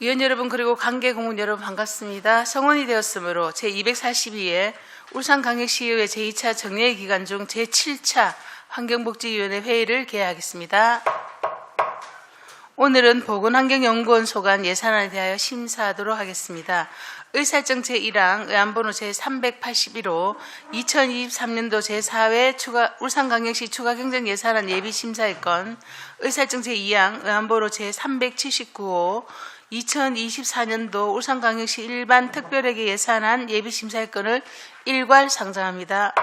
위원 여러분 그리고 관계공무원 여러분 반갑습니다. 성원이 되었으므로 제242회 울산광역시의회 제2차 정례 기간 중 제7차 환경복지위원회 회의를 개회하겠습니다. 오늘은 보건환경연구원 소관 예산안에 대하여 심사하도록 하겠습니다. 의사일정 제1항 의안번호 제381호 2023년도 제4회 울산광역시 추가경정 예산안 예비심사의 건, 의사일정 제2항 의안번호 제379호 2024년도 울산광역시 일반 특별회계 예산안 예비심사의 건을 일괄 상정합니다.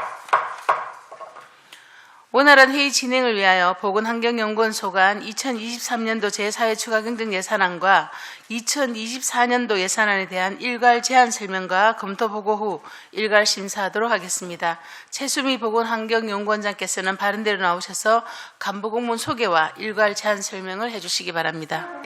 원활한 회의 진행을 위하여 보건환경연구원 소관 2023년도 제4회 추가경정 예산안과 2024년도 예산안에 대한 일괄 제안 설명과 검토 보고 후 일괄 심사하도록 하겠습니다. 최수미 보건환경연구원장께서는 바른대로 나오셔서 간부공무원 소개와 일괄 제안 설명을 해주시기 바랍니다.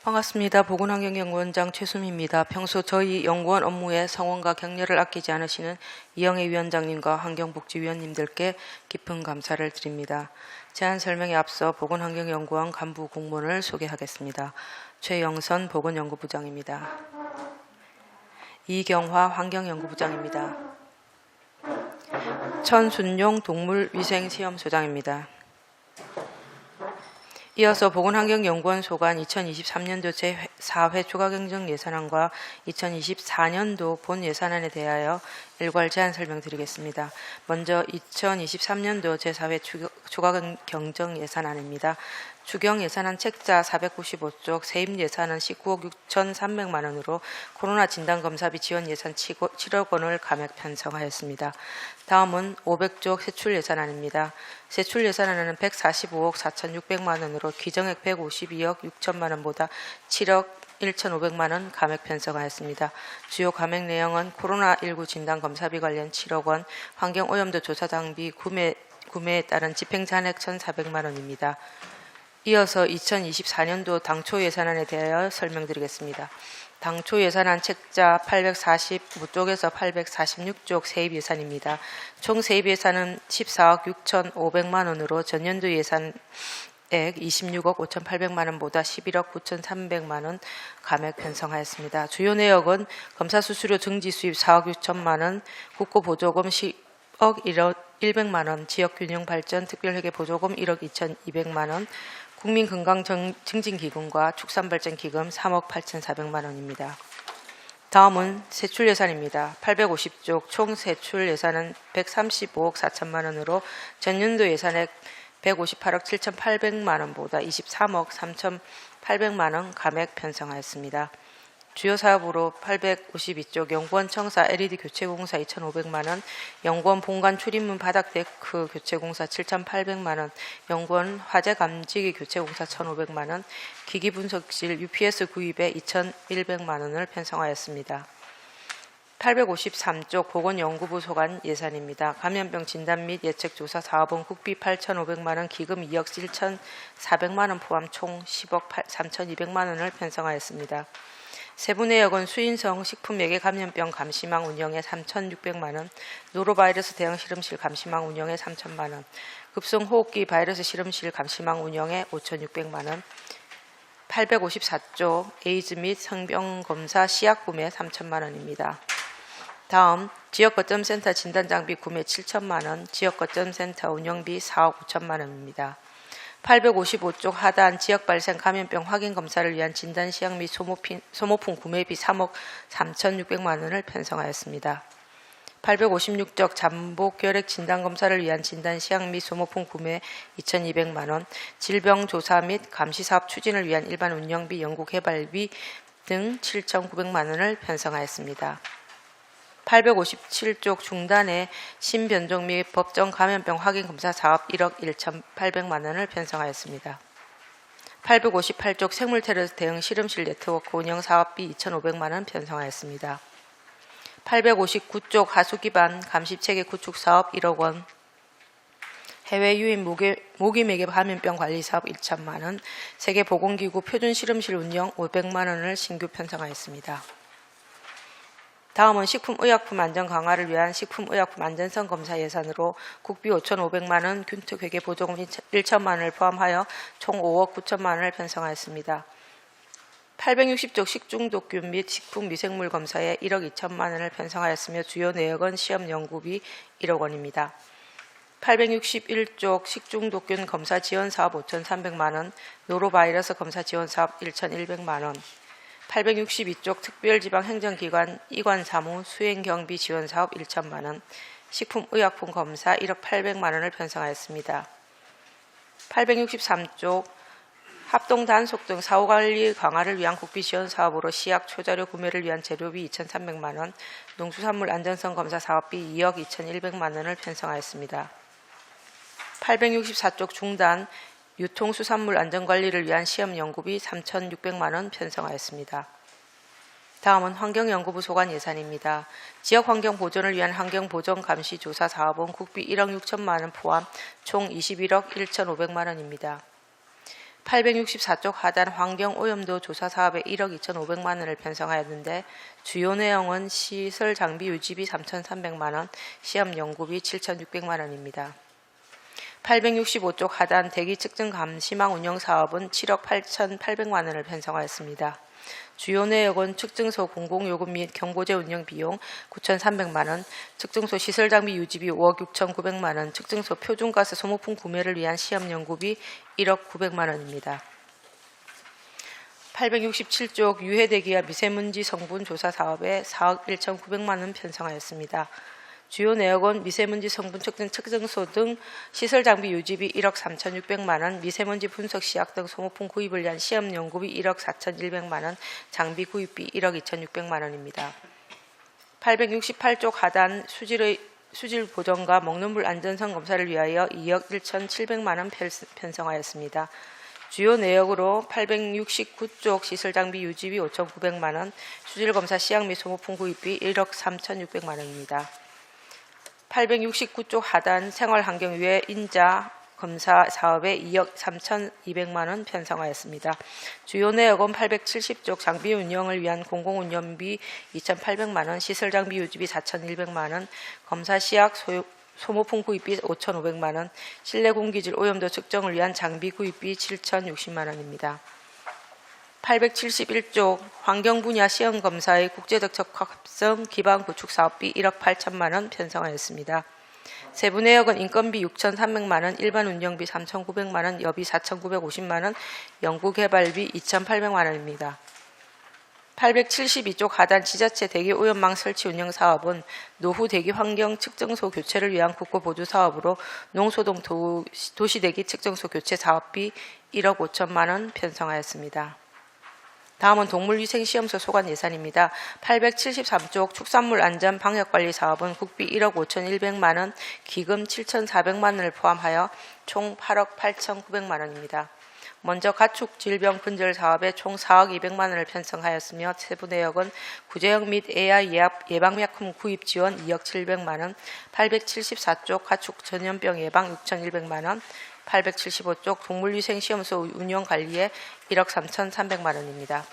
반갑습니다. 보건환경연구원장 최수미입니다. 평소 저희 연구원 업무에 성원과 격려를 아끼지 않으시는 이영애 위원장님과 환경복지위원님들께 깊은 감사를 드립니다. 제안 설명에 앞서 보건환경연구원 간부 공무원을 소개하겠습니다. 최영선 보건연구부장입니다. 이경화 환경연구부장입니다. 천순용 동물위생시험소장입니다. 이어서 보건환경연구원 소관 2023년도 제4회 추가경정 예산안과 2024년도 본 예산안에 대하여 일괄 제안 설명드리겠습니다. 먼저 2023년도 제4회 추가경정 예산안입니다. 추경 예산안 책자 495쪽, 세입 예산은 19억 6,300만 원으로 코로나 진단검사비 지원 예산 7억 원을 감액 편성하였습니다. 다음은 500쪽 세출 예산안입니다. 세출 예산안은 145억 4,600만 원으로 기정액 152억 6천만 원보다 7억 1,500만 원 감액 편성하였습니다. 주요 감액 내용은 코로나19 진단검사비 관련 7억 원, 환경오염도 조사 장비 구매에 따른 집행잔액 1,400만 원입니다. 이어서 2024년도 당초 예산안에 대하여 설명드리겠습니다. 당초 예산안 책자 845쪽에서 846쪽 세입 예산입니다. 총 세입 예산은 14억 6,500만 원으로 전년도 예산액 26억 5,800만 원보다 11억 9,300만 원 감액 편성하였습니다. 주요 내역은 검사 수수료 증지 수입 4억 6천만 원, 국고보조금 10억 100만 원, 지역균형발전 특별회계 보조금 1억 2,200만 원, 국민건강증진기금과 축산발전기금 3억 8,400만 원입니다. 다음은 세출 예산입니다. 850쪽 총 세출 예산은 135억 4천만 원으로 전년도 예산액 158억 7,800만 원보다 23억 3,800만 원 감액 편성하였습니다. 주요 사업으로 852쪽 연구원 청사 LED 교체공사 2,500만 원, 연구원 본관 출입문 바닥 데크 교체공사 7,800만 원, 연구원 화재 감지기 교체공사 1,500만 원, 기기 분석실 UPS 구입에 2,100만 원을 편성하였습니다. 853쪽 보건연구부 소관 예산입니다. 감염병 진단 및 예측조사 사업은 국비 8,500만 원, 기금 2억 7,400만 원 포함 총 10억 3,200만 원을 편성하였습니다. 세부 내역은 수인성 식품예계 감염병 감시망 운영에 3,600만 원, 노로바이러스 대응 실험실 감시망 운영에 3,000만 원, 급성호흡기 바이러스 실험실 감시망 운영에 5,600만 원, 854조 에이즈 및 성병 검사 시약 구매 3,000만 원입니다. 다음 지역거점센터 진단장비 구매 7천만 원, 지역거점센터 운영비 4억 5천만 원입니다. 855쪽 하단 지역발생 감염병 확인검사를 위한 진단시약 및 소모품 구매비 3억 3,600만 원을 편성하였습니다. 856쪽 잠복결핵 진단검사를 위한 진단시약 및 소모품 구매 2,200만 원, 질병조사 및 감시사업 추진을 위한 일반 운영비, 연구개발비 등 7,900만 원을 편성하였습니다. 857쪽 중단의 신변종 및 법정 감염병 확인검사 사업 1억 1,800만 원을 편성하였습니다. 858쪽 생물테러 대응 실험실 네트워크 운영 사업비 2,500만 원 편성하였습니다. 859쪽 하수기반 감시체계 구축 사업 1억 원, 해외 유인 모기매개 감염병 관리 사업 1천만 원, 세계보건기구 표준 실험실 운영 500만 원을 신규 편성하였습니다. 다음은 식품의약품 안전 강화를 위한 식품의약품 안전성 검사 예산으로 국비 5,500만 원, 균특 회계 보조금 1천만 원을 포함하여 총 5억 9천만 원을 편성하였습니다. 860쪽 식중독균 및 식품 미생물 검사에 1억 2천만 원을 편성하였으며 주요 내역은 시험 연구비 1억 원입니다. 861쪽 식중독균 검사 지원 사업 5,300만 원, 노로바이러스 검사 지원 사업 1,100만 원, 862쪽 특별지방행정기관 이관사무 수행경비 지원 사업 1천만 원, 식품의약품 검사 1억 800만 원을 편성하였습니다. 863쪽 합동단속 등 사후관리 강화를 위한 국비 지원 사업으로 시약 초자료 구매를 위한 재료비 2,300만 원, 농수산물 안전성 검사 사업비 2억 2,100만 원을 편성하였습니다. 864쪽 중단 유통수산물 안전관리를 위한 시험 연구비 3,600만 원 편성하였습니다. 다음은 환경연구부 소관 예산입니다. 지역환경 보존을 위한 환경보존 감시 조사 사업은 국비 1억 6천만 원 포함 총 21억 1,500만 원입니다. 864쪽 하단 환경오염도 조사 사업에 1억 2,500만 원을 편성하였는데 주요 내용은 시설 장비 유지비 3,300만 원, 시험 연구비 7,600만 원입니다. 865쪽 하단 대기 측정 감시망 운영 사업은 7억 8,800만 원을 편성하였습니다. 주요 내역은 측정소 공공요금 및 경보제 운영 비용 9,300만 원, 측정소 시설 장비 유지비 5억 6,900만 원, 측정소 표준가스 소모품 구매를 위한 시험 연구비 1억 900만 원입니다. 867쪽 유해대기와 미세먼지 성분 조사 사업에 4억 1,900만 원 편성하였습니다. 주요 내역은 미세먼지 성분 측정 측정소 등 시설 장비 유지비 1억 3,600만 원, 미세먼지 분석 시약 등 소모품 구입을 위한 시험 연구비 1억 4,100만 원, 장비 구입비 1억 2,600만 원입니다. 868쪽 하단 수질 보존과 먹는 물 안전성 검사를 위하여 2억 1,700만 원 편성하였습니다. 주요 내역으로 869쪽 시설 장비 유지비 5,900만 원, 수질 검사 시약 및 소모품 구입비 1억 3,600만 원입니다. 869쪽 하단 생활환경위해 인자 검사 사업에 2억 3,200만 원 편성하였습니다. 주요 내역은 870쪽 장비 운영을 위한 공공운영비 2,800만 원, 시설 장비 유지비 4,100만 원, 검사 시약 소모품 구입비 5,500만 원, 실내 공기질 오염도 측정을 위한 장비 구입비 7,060만 원입니다. 871쪽 환경 분야 시험 검사의 국제적 적합성 기반 구축 사업비 1억 8천만 원 편성하였습니다. 세부 내역은 인건비 6,300만 원, 일반 운영비 3,900만 원, 여비 4,950만 원, 연구개발비 2,800만 원입니다. 872쪽 하단 지자체 대기 오염망 설치 운영 사업은 노후 대기 환경 측정소 교체를 위한 국고 보조 사업으로 농소동 도시 대기 측정소 교체 사업비 1억 5천만 원 편성하였습니다. 다음은 동물위생시험소 소관 예산입니다. 873쪽 축산물 안전 방역관리 사업은 국비 1억 5,100만 원, 기금 7,400만 원을 포함하여 총 8억 8,900만 원입니다. 먼저 가축 질병 근절 사업에 총 4억 200만 원을 편성하였으며 세부 내역은 구제역 및 AI 예방약품 구입 지원 2억 700만 원, 874쪽 가축 전염병 예방 6,100만 원, 875쪽 동물위생시험소 운영관리에 1억 3,300만 원입니다.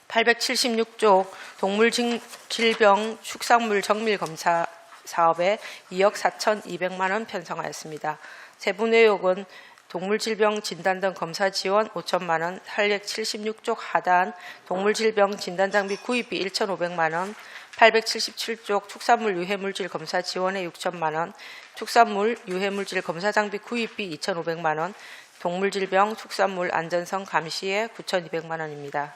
876쪽 동물질병 축산물 정밀 검사 사업에 2억 4,200만 원 편성하였습니다. 세부 내역은 동물질병 진단 등 검사 지원 5천만 원, 876쪽 하단 동물질병 진단장비 구입비 1,500만 원, 877쪽 축산물 유해물질 검사 지원에 6천만 원, 축산물 유해물질 검사 장비 구입비 2,500만 원, 동물질병 축산물 안전성 감시에 9,200만 원입니다.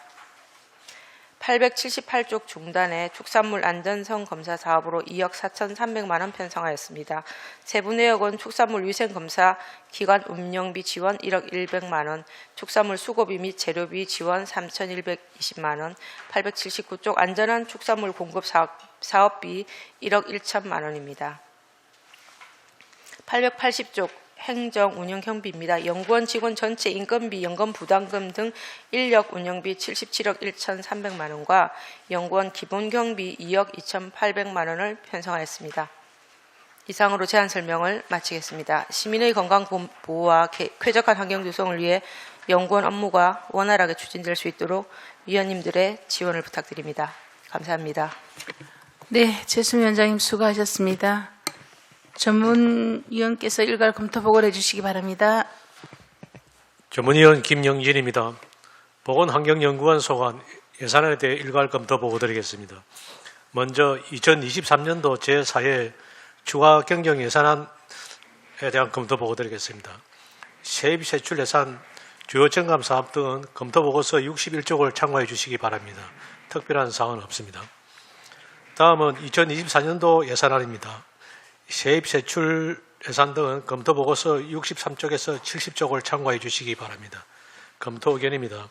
878쪽 중단에 축산물 안전성 검사 사업으로 2억 4,300만 원 편성하였습니다. 세부 내역은 축산물 위생검사 기관 운영비 지원 1억 100만 원, 축산물 수고비 및 재료비 지원 3,120만 원, 879쪽 안전한 축산물 공급 사업비 1억 1천만 원입니다. 880쪽 행정 운영경비입니다. 연구원 직원 전체 인건비, 연금 부담금 등 인력 운영비 77억 1,300만 원과 연구원 기본경비 2억 2,800만 원을 편성하였습니다. 이상으로 제안 설명을 마치겠습니다. 시민의 건강 보호와 쾌적한 환경 조성을 위해 연구원 업무가 원활하게 추진될 수 있도록 위원님들의 지원을 부탁드립니다. 감사합니다. 네, 최수미 위원장님 수고하셨습니다. 전문위원께서 일괄 검토 보고를 해주시기 바랍니다. 전문위원 김영진입니다. 보건환경연구원 소관 예산안에 대해 일괄 검토 보고 드리겠습니다. 먼저 2023년도 제4회 추가 경정 예산안에 대한 검토 보고 드리겠습니다. 세입 세출 예산, 주요 정감 사업 등은 검토 보고서 61쪽을 참고해 주시기 바랍니다. 특별한 사항은 없습니다. 다음은 2024년도 예산안입니다. 세입 세출 예산 등은 검토 보고서 63쪽에서 70쪽을 참고해 주시기 바랍니다. 검토 의견입니다.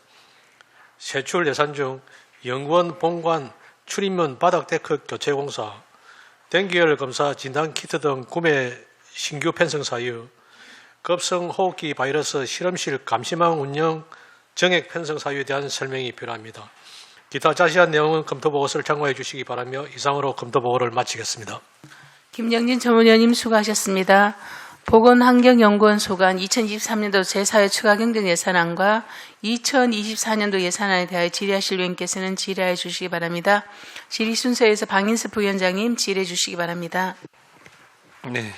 세출 예산 중 연구원 본관 출입문 바닥 데크 교체 공사, dengue 검사 진단 키트 등 구매 신규 편성 사유, 급성 호흡기 바이러스 실험실 감시망 운영 정액 편성 사유에 대한 설명이 필요합니다. 기타 자세한 내용은 검토 보고서를 참고해 주시기 바라며 이상으로 검토 보고를 마치겠습니다. 김영진 전문위원님 수고하셨습니다. 보건환경연구원 소관 2023년도 제4회 추가 경정 예산안과 2024년도 예산안에 대하여 질의하실 위원께서는 질의해 주시기 바랍니다. 질의 순서에서 방인섭 부위원장님 질의해 주시기 바랍니다. 네,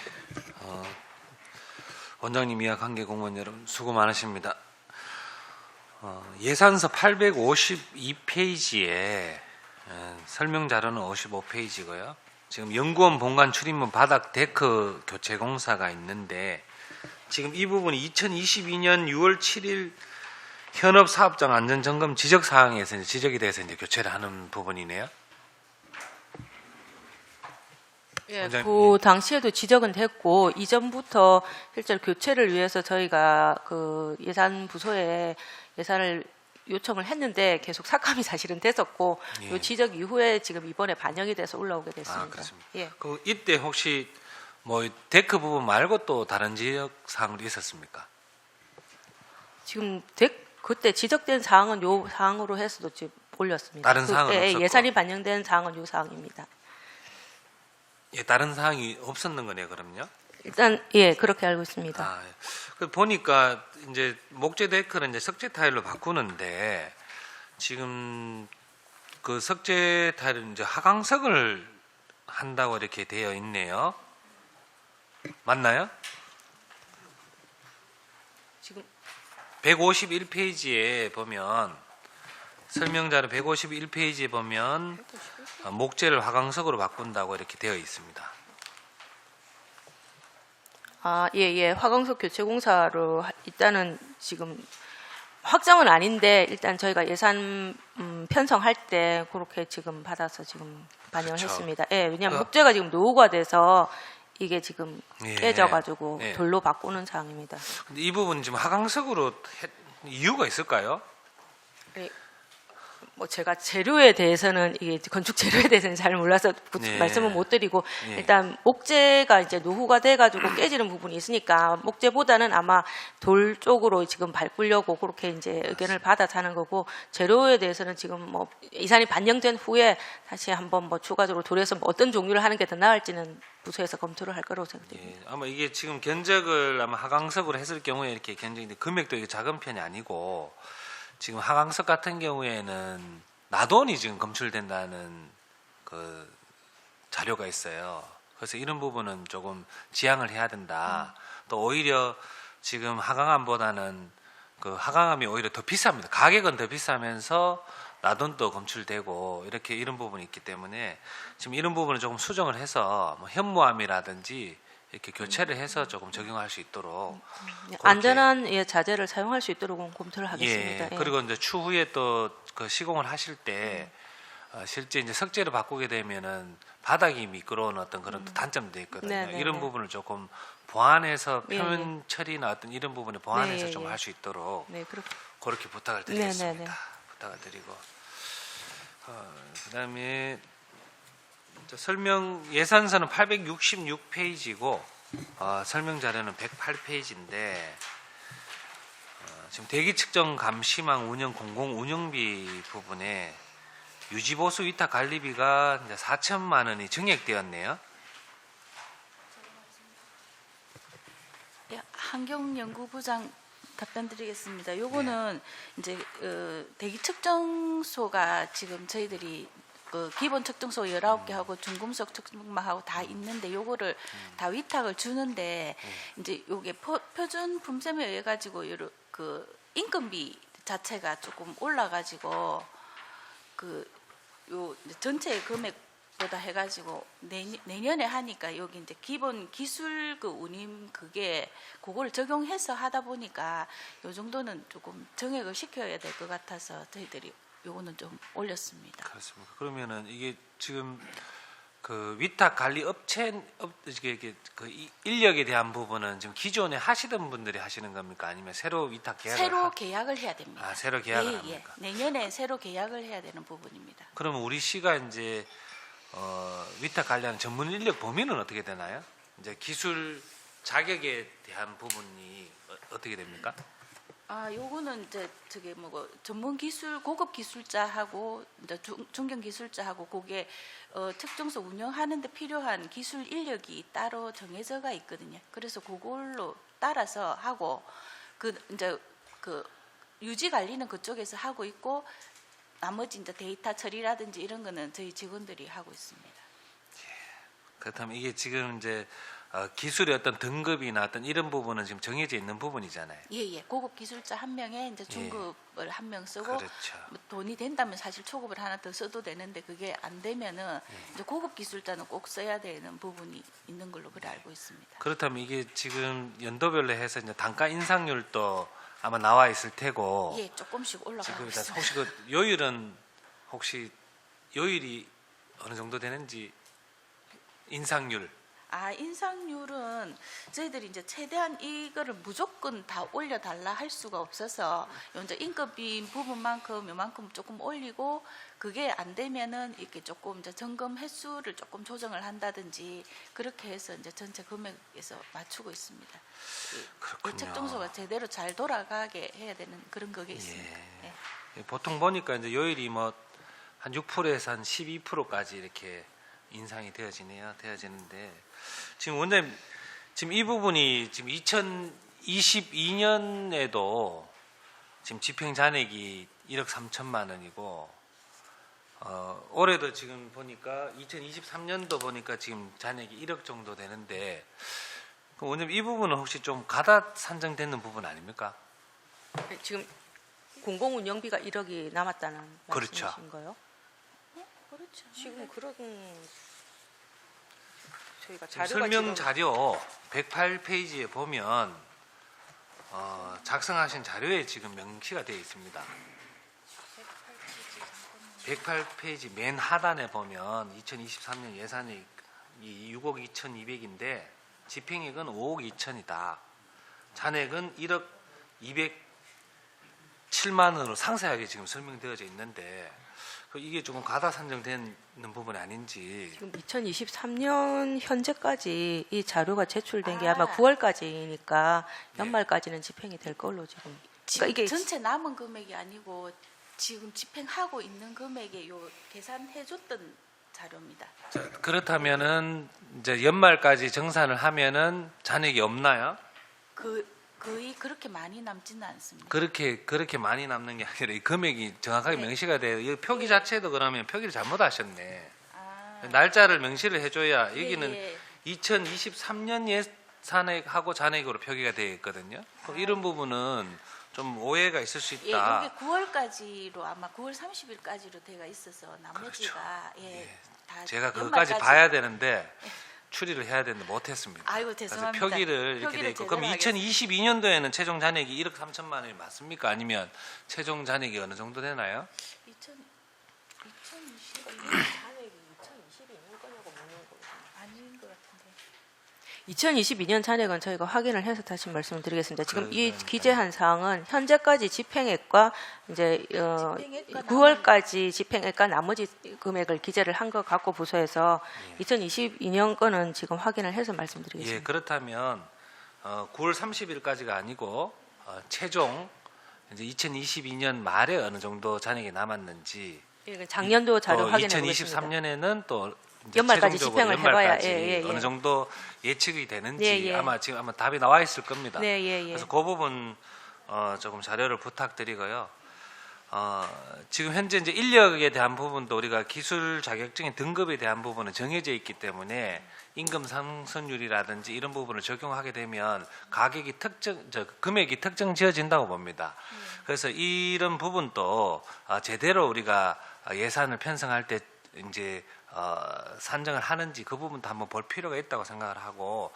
원장님 이하 관계 공무원 여러분 수고 많으십니다. 예산서 852페이지에 설명 자료는 55페이지고요. 지금 연구원 본관 출입문 바닥 데크 교체 공사가 있는데 지금 이 부분이 2022년 6월 7일 현업 사업장 안전 점검 지적 사항에서 이제 지적이 돼서 이제 교체를 하는 부분이네요. 예, 원장님, 그 당시에도 지적은 됐고 이전부터 실제로 교체를 위해서 저희가 그 예산 부서에 예산을 요청을 했는데 계속 삭감이 사실은 됐었고 예. 요 지적 이후에 지금 이번에 반영이 돼서 올라오게 됐습니다. 아, 그렇습니다. 예. 그 이때 혹시 뭐 데크 부분 말고 또 다른 지적 사항도 있었습니까? 지금 그때 지적된 사항은 요 사항으로 해서도 지금 올렸습니다. 다른 사항은 예, 없었고. 예산이 반영된 사항은 요 사항입니다. 예, 다른 사항이 없었는 거네요, 그럼요? 일단 예 그렇게 알고 있습니다. 아, 예. 그 보니까 이제 목재 데크를 이제 석재 타일로 바꾸는데 지금 그 석재 타일은 이제 하강석을 한다고 이렇게 되어 있네요. 맞나요? 지금 151페이지에 보면 설명자료 151페이지에 보면 목재를 화강석으로 바꾼다고 이렇게 되어 있습니다. 아, 예. 화강석 교체 공사로 일단은 지금 확정은 아닌데 일단 저희가 예산 편성할 때 그렇게 지금 받아서 지금 반영을 그렇죠. 했습니다. 예, 왜냐하면 어. 목재가 지금 노후가 돼서 이게 지금 예. 깨져가지고 예. 돌로 바꾸는 상황입니다. 근데 이 부분 지금 하강석으로 이유가 있을까요? 예, 뭐 제가 재료에 대해서는 이게 건축 재료에 대해서는 잘 몰라서 네. 말씀은 못 드리고 네. 일단 목재가 이제 노후가 돼가지고 깨지는 부분이 있으니까 목재보다는 아마 돌 쪽으로 지금 바꾸려고 그렇게 이제 의견을 받아서 하는 거고 재료에 대해서는 지금 뭐 예산이 반영된 후에 다시 한번 뭐 추가적으로 돌에서 뭐 어떤 종류를 하는 게 더 나을지는 부서에서 검토를 할 거라고 생각됩니다. 예, 아마 이게 지금 견적을 아마 하강석으로 했을 경우에 이렇게 견적인데 금액도 이게 작은 편이 아니고 지금 하강석 같은 경우에는 나돈이 지금 검출된다는 그 자료가 있어요. 그래서 이런 부분은 조금 지양을 해야 된다. 또 오히려 지금 하강암보다는 그 하강암이 오히려 더 비쌉니다. 가격은 더 비싸면서 나돈도 검출되고 이렇게 이런 부분이 있기 때문에 지금 이런 부분을 조금 수정을 해서 뭐 현무암이라든지 이렇게 교체를 해서 조금 적용할 수 있도록 그렇게. 안전한 예, 자재를 사용할 수 있도록 검토를 하겠습니다. 예, 그리고 이제 추후에 또 그 시공을 하실 때 실제 이제 석재를 바꾸게 되면은 바닥이 미끄러운 어떤 그런 또 단점도 있거든요. 네, 네, 이런 네. 부분을 조금 보완해서 예, 표면 처리나 어떤 이런 부분에 보완해서 네, 좀 예. 할 수 있도록 네, 그렇게 그렇게 부탁을 네, 드리겠습니다. 네, 네. 부탁을 드리고 그다음에 이제 설명 예산서는 866페이지고 설명 자료는 108페이지인데 지금 대기 측정 감시망 운영 공공 운영비 부분에 유지보수 위탁 관리비가 이제 4천만 원이 증액되었네요. 예, 환경연구부장 답변드리겠습니다. 요거는 이제 대기 측정소가 지금 저희들이 그 기본 측정소 19개하고 중금속 측정망하고 다 있는데 요거를 다 위탁을 주는데 이제 요게 표준 품셈에 의해 가지고 그 인건비 자체가 조금 올라 가지고 그 요 전체 금액보다 해 가지고 내년에 하니까 여기 이제 기본 기술 그 운임 그거를 적용해서 하다 보니까 요 정도는 조금 정액을 시켜야 될 것 같아서 저희들이 요거는 좀 올렸습니다. 그렇습니까? 그러면은 이게 지금 그 위탁 관리 이게 그 인력에 대한 부분은 지금 기존에 하시던 분들이 하시는 겁니까? 아니면 새로 위탁 계약을 새로 계약을 해야 됩니다. 아, 새로 계약을 예, 합니까? 내년에 새로 계약을 해야 되는 부분입니다. 그러면 우리 시가 이제 위탁 관리하는 전문 인력 범위는 어떻게 되나요? 이제 기술 자격에 대한 부분이 어떻게 됩니까? 요거는 이제 저게 뭐고 전문 기술 고급 기술자하고 이제 중견 기술자하고 그게 측정소 운영하는데 필요한 기술 인력이 따로 정해져가 있거든요. 그래서 그걸로 따라서 하고 그 이제 그 유지 관리는 그쪽에서 하고 있고 나머지 이제 데이터 처리라든지 이런 거는 저희 직원들이 하고 있습니다. 그렇다면 이게 지금 이제 기술의 어떤 등급이나 어떤 이런 부분은 지금 정해져 있는 부분이잖아요. 예. 고급 기술자 한 명에 이제 중급을 한 명 쓰고 그렇죠. 뭐 돈이 된다면 사실 초급을 하나 더 써도 되는데 그게 안 되면은 이제 고급 기술자는 꼭 써야 되는 부분이 있는 걸로 그래 알고 있습니다. 그렇다면 이게 지금 연도별로 해서 이제 단가 인상률도 아마 나와 있을 테고 예, 조금씩 올라가고 지금 있습니다. 혹시 그 요율은 혹시 요율이 어느 정도 되는지 인상률 인상률은 저희들이 이제 최대한 이거를 무조건 다 올려달라 할 수가 없어서 이제 인건비 부분만큼 요만큼 조금 올리고 그게 안 되면은 이렇게 조금 이제 점검 횟수를 조금 조정을 한다든지 그렇게 해서 이제 전체 금액에서 맞추고 있습니다. 그렇군요. 그 측정소가 제대로 잘 돌아가게 해야 되는 그런 그게 있습니다. 예. 보통 보니까 이제 요율이 뭐 한 6%에서 한 12%까지 이렇게 인상이 되어지는데 지금 원장님 지금 이 부분이 지금 2022년에도 지금 집행 잔액이 1억 3천만 원이고 올해도 지금 보니까 2023년도 보니까 지금 잔액이 1억 정도 되는데 그럼 원장님 이 부분은 혹시 좀 가다 산정되는 부분 아닙니까? 지금 공공운영비가 1억이 남았다는 그렇죠. 말씀이신가요? 그렇죠. 지금 그런 저희가 지금 자료가 설명 자료 108페이지에 보면 작성하신 자료에 지금 명시가 되어 있습니다. 108페이지 맨 하단에 보면 2023년 예산이 6억 2,200인데 집행액은 5억 2천이다. 잔액은 1억 207만 원으로 상세하게 지금 설명되어져 있는데 이게 조금 가다 산정되는 부분이 아닌지. 지금 2023년 현재까지 이 자료가 제출된 게 아마 9월까지니까 연말까지는 집행이 될 걸로 지금. 지금 그러니까 이게 전체 남은 금액이 아니고 지금 집행하고 있는 금액에 요 계산해줬던 자료입니다. 자, 그렇다면은 이제 연말까지 정산을 하면은 잔액이 없나요? 거의 그렇게 많이 남지는 않습니다. 그렇게 많이 남는 게 아니라 이 금액이 정확하게 명시가 돼요. 이 표기 자체도 그러면 표기를 잘못하셨네. 날짜를 명시를 해줘야 여기는 2023년 예산액하고 잔액으로 표기가 되어 있거든요. 그럼 이런 부분은 좀 오해가 있을 수 예, 있다. 이게 9월까지로 아마 9월 30일까지로 돼가 있어서 나머지가 다 제가 그것까지 연말까지. 봐야 되는데 추리를 해야 되는데 못했습니다. 아이고 그래서 죄송합니다. 표기를 이렇게 돼 있고 그럼 제대로 2022년도에는 최종 잔액이 1억 3천만 원이 맞습니까? 아니면 최종 잔액이 어느 정도 되나요? 2022년 잔액이 2022년 거냐고 묻는 거 아닌 것 같은데. 2022년 잔액은 저희가 확인을 해서 다시 말씀을 드리겠습니다. 지금 이 그러니까요. 기재한 사항은 현재까지 집행액과 이제 집행액과 9월까지 집행액과 나머지 금액을 기재를 한 것 갖고 부서에서 2022년 거는 지금 확인을 해서 말씀드리겠습니다. 예, 그렇다면 9월 30일까지가 아니고 최종 이제 2022년 말에 어느 정도 잔액이 남았는지 예, 작년도 자료 확인해 보겠습니다. 2023년에는 또 이제 연말까지 최종적으로 집행을 해봐야, 연말까지 예. 어느 정도 예측이 되는지 예. 아마 지금 답이 나와 있을 겁니다. 네, 예. 그래서 그 부분 조금 자료를 부탁드리고요. 지금 현재 이제 인력에 대한 부분도 우리가 기술 자격증의 등급에 대한 부분은 정해져 있기 때문에 임금 상승률이라든지 이런 부분을 적용하게 되면 가격이 금액이 특정 지어진다고 봅니다. 그래서 이런 부분도 제대로 우리가 예산을 편성할 때 이제 산정을 하는지 그 부분도 한번 볼 필요가 있다고 생각을 하고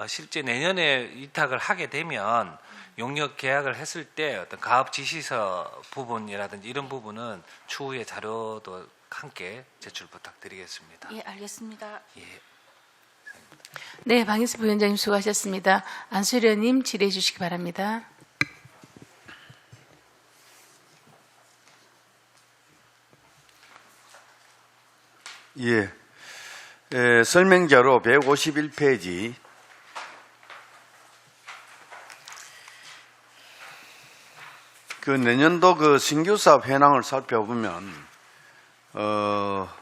실제 내년에 위탁을 하게 되면 용역 계약을 했을 때 어떤 가업 지시서 부분이라든지 이런 부분은 추후에 자료도 함께 제출 부탁드리겠습니다. 예, 알겠습니다. 예. 네, 방인수 부위원장님 수고하셨습니다. 안수일 의원님 질의해 주시기 바랍니다. 예. 설명자로 151페이지 그 내년도 그 신규 사업 현황을 살펴보면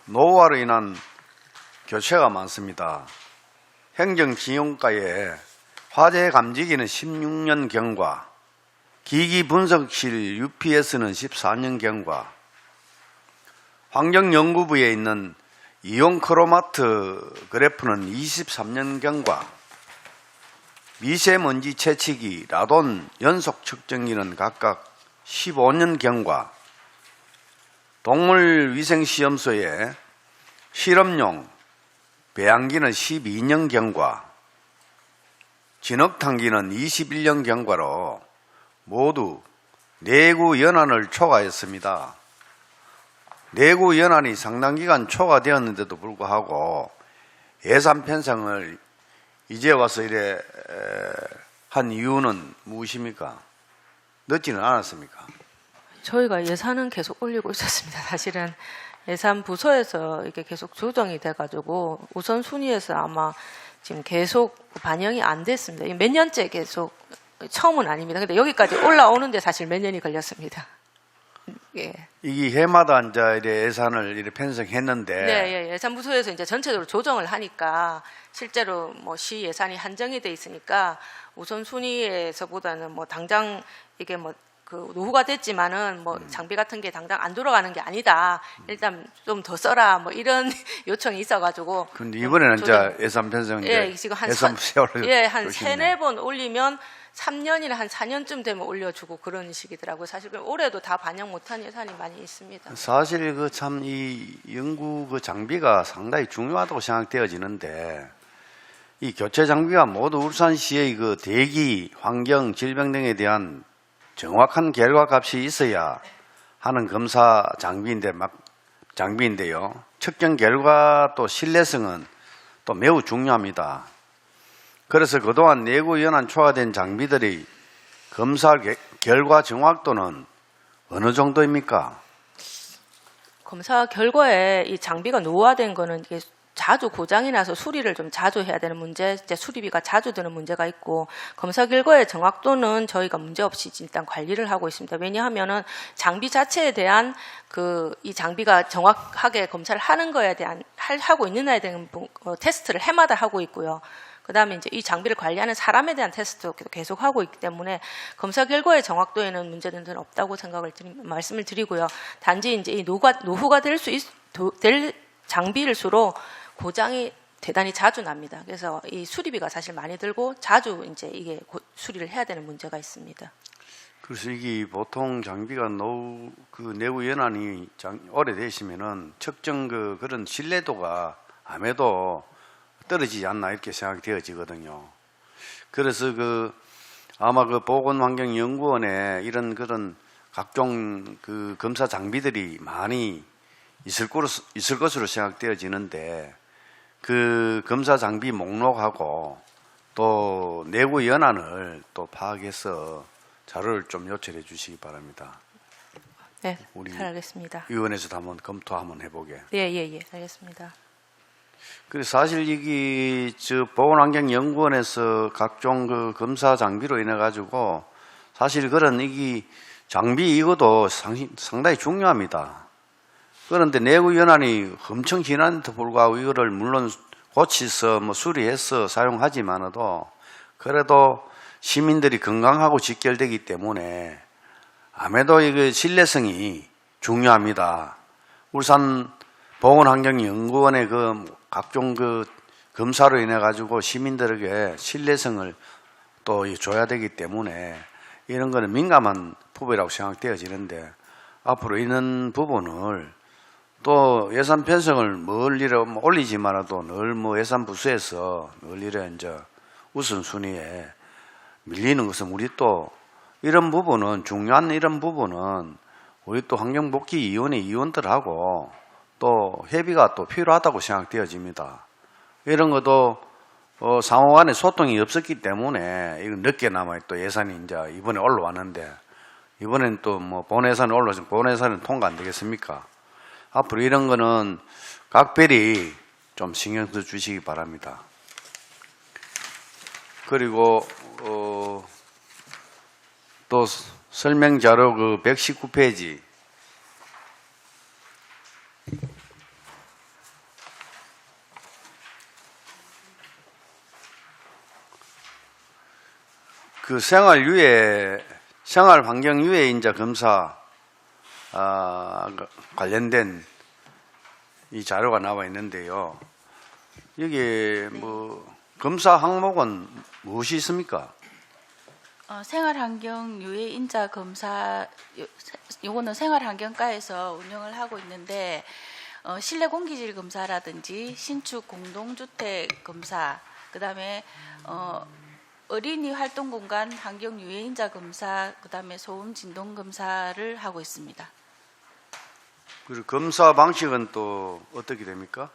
노후화로 인한 교체가 많습니다. 행정지용과에 화재 감지기는 16년 경과, 기기 분석실 UPS는 14년 경과, 환경연구부에 있는 이온 크로마트 그래프는 23년 경과, 미세먼지 채취기, 라돈 연속 측정기는 각각 15년 경과, 동물위생시험소에 실험용 배양기는 12년 경과, 진흙탕기는 21년 경과로 모두 내구 연한을 초과했습니다. 내구 연한이 상당 기간 초과되었는데도 불구하고 예산 편성을 이제 와서 이래 한 이유는 무엇입니까? 늦지는 않았습니까? 저희가 예산은 계속 올리고 있었습니다. 사실은 예산 부서에서 이게 계속 조정이 돼가지고 우선순위에서 아마 지금 계속 반영이 안 됐습니다. 몇 년째 계속 처음은 아닙니다. 근데 여기까지 올라오는데 사실 몇 년이 걸렸습니다. 예. 이게 해마다 이제 이래 예산을 이래 편성했는데 네, 예산부서에서 이제 전체적으로 조정을 하니까 실제로 뭐 시 예산이 한정이 돼 있으니까 우선순위에서보다는 뭐 당장 이게 뭐 그 노후가 됐지만은 뭐 장비 같은 게 당장 안 돌아가는 게 아니다. 일단 좀 더 써라. 뭐 이런 요청이 있어가지고. 근데 이번에는 이제 예산 편성 예, 지금 한 예산 세월을 예, 한 3-4번 올리면 3년이나 한 4년쯤 되면 올려주고 그런 식이더라고요. 사실 올해도 다 반영 못한 예산이 많이 있습니다. 사실 그 참 이 연구 그 장비가 상당히 중요하다고 생각되어지는데 이 교체 장비가 모두 울산시의 그 대기, 환경, 질병 등에 대한 정확한 결과값이 있어야 하는 검사 장비인데요. 측정 결과 또 신뢰성은 또 매우 중요합니다. 그래서 그동안 내구 연한 초과된 장비들의 검사 결과 정확도는 어느 정도입니까? 검사 결과에 이 장비가 노후화된 거는 이게 자주 고장이 나서 수리를 좀 자주 해야 되는 문제, 이제 수리비가 자주 드는 문제가 있고, 검사 결과의 정확도는 저희가 문제없이 일단 관리를 하고 있습니다. 왜냐하면은 장비 자체에 대한 이 장비가 정확하게 검사를 하는 거에 대한, 하고 있느냐에 대한 테스트를 해마다 하고 있고요. 그 다음에 이제 이 장비를 관리하는 사람에 대한 테스트도 계속 하고 있기 때문에 검사 결과의 정확도에는 문제는 없다고 말씀을 드리고요. 단지 이제 이 노후가 될 장비일수록 고장이 대단히 자주 납니다. 그래서 이 수리비가 사실 많이 들고 자주 이제 이게 수리를 해야 되는 문제가 있습니다. 그래서 이게 보통 장비가 내구 연한이 오래되시면은 측정 그런 신뢰도가 아무래도 떨어지지 않나 이렇게 생각이 되어지거든요. 그래서 아마 보건환경연구원에 이런 그런 각종 검사 장비들이 많이 있을 것으로 생각되어지는데 그 검사 장비 목록하고 또 내구 연한을 또 파악해서 자료를 좀 요청해 주시기 바랍니다. 네, 우리 잘 알겠습니다. 위원회에서도 한번 검토 한번 해보게. 예, 알겠습니다. 그래서 사실 이게 보건환경연구원에서 각종 검사 장비로 인해 가지고 사실 그런 이게 장비 이것도 상당히 중요합니다. 그런데 내구 연한이 엄청 지난데도 불구하고 이거를 물론 고치서 수리해서 사용하지만도 그래도 시민들이 건강하고 직결되기 때문에 아무래도 이거 신뢰성이 중요합니다. 울산 보건환경연구원의 그 각종 그 검사로 인해 가지고 시민들에게 신뢰성을 또 줘야 되기 때문에 이런 거는 민감한 부분이라고 생각되어지는데 앞으로 이런 부분을 또 예산 편성을 멀리 올리지만도 늘 뭐 예산 부수에서 늘 이래 이제 우선순위에 밀리는 것은 우리 또 이런 부분은 중요한 이런 부분은 우리 또 환경복지위원회 위원들하고 또 협의가 또 필요하다고 생각되어집니다. 이런 것도 상호 간에 소통이 없었기 때문에 이건 늦게나마 또 예산이 이제 이번에 올라왔는데 이번엔 또 뭐 본예산이 올라와서 본예산은 통과 안 되겠습니까? 앞으로 이런 거는 각별히 좀 신경 써 주시기 바랍니다. 그리고 또 설명 자료 그 119페이지 그 생활 환경 유해 인자 검사 관련된 이 자료가 나와 있는데요. 여기 뭐 검사 항목은 무엇이 있습니까? 생활환경 유해 인자 검사 요거는 생활환경과에서 운영을 하고 있는데 실내 공기질 검사라든지 신축 공동주택 검사, 그다음에 어린이 활동 공간 환경 유해 인자 검사, 그다음에 소음 진동 검사를 하고 있습니다. 그리고 검사 방식은 또 어떻게 됩니까?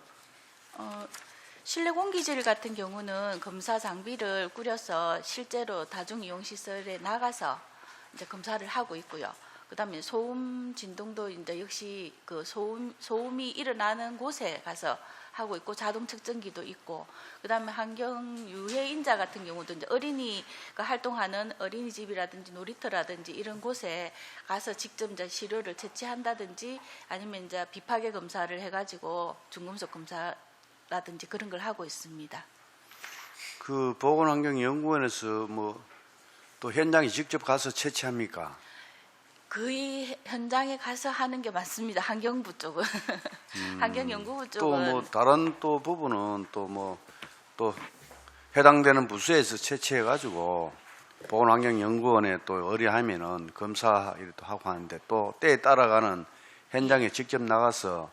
실내 공기질 같은 경우는 검사 장비를 꾸려서 실제로 다중이용시설에 나가서 이제 검사를 하고 있고요. 그다음에 소음 진동도 이제 역시 그 소음이 일어나는 곳에 가서 하고 있고 자동 측정기도 있고, 그다음에 환경 유해 인자 같은 경우도 이제 어린이가 활동하는 어린이집이라든지 놀이터라든지 이런 곳에 가서 직접 이제 시료를 채취한다든지 아니면 이제 비파괴 검사를 해가지고 중금속 검사라든지 그런 걸 하고 있습니다. 그 보건환경연구원에서 뭐 또 현장에 직접 가서 채취합니까? 거의 현장에 가서 하는 게 맞습니다. 환경부 쪽은 환경연구부 쪽은 또 뭐 다른 또 부분은 또 뭐 또 해당되는 부서에서 채취해 가지고 보건환경연구원에 또 의뢰하면은 검사 이렇게 하고 하는데 또 때에 따라가는 현장에 직접 나가서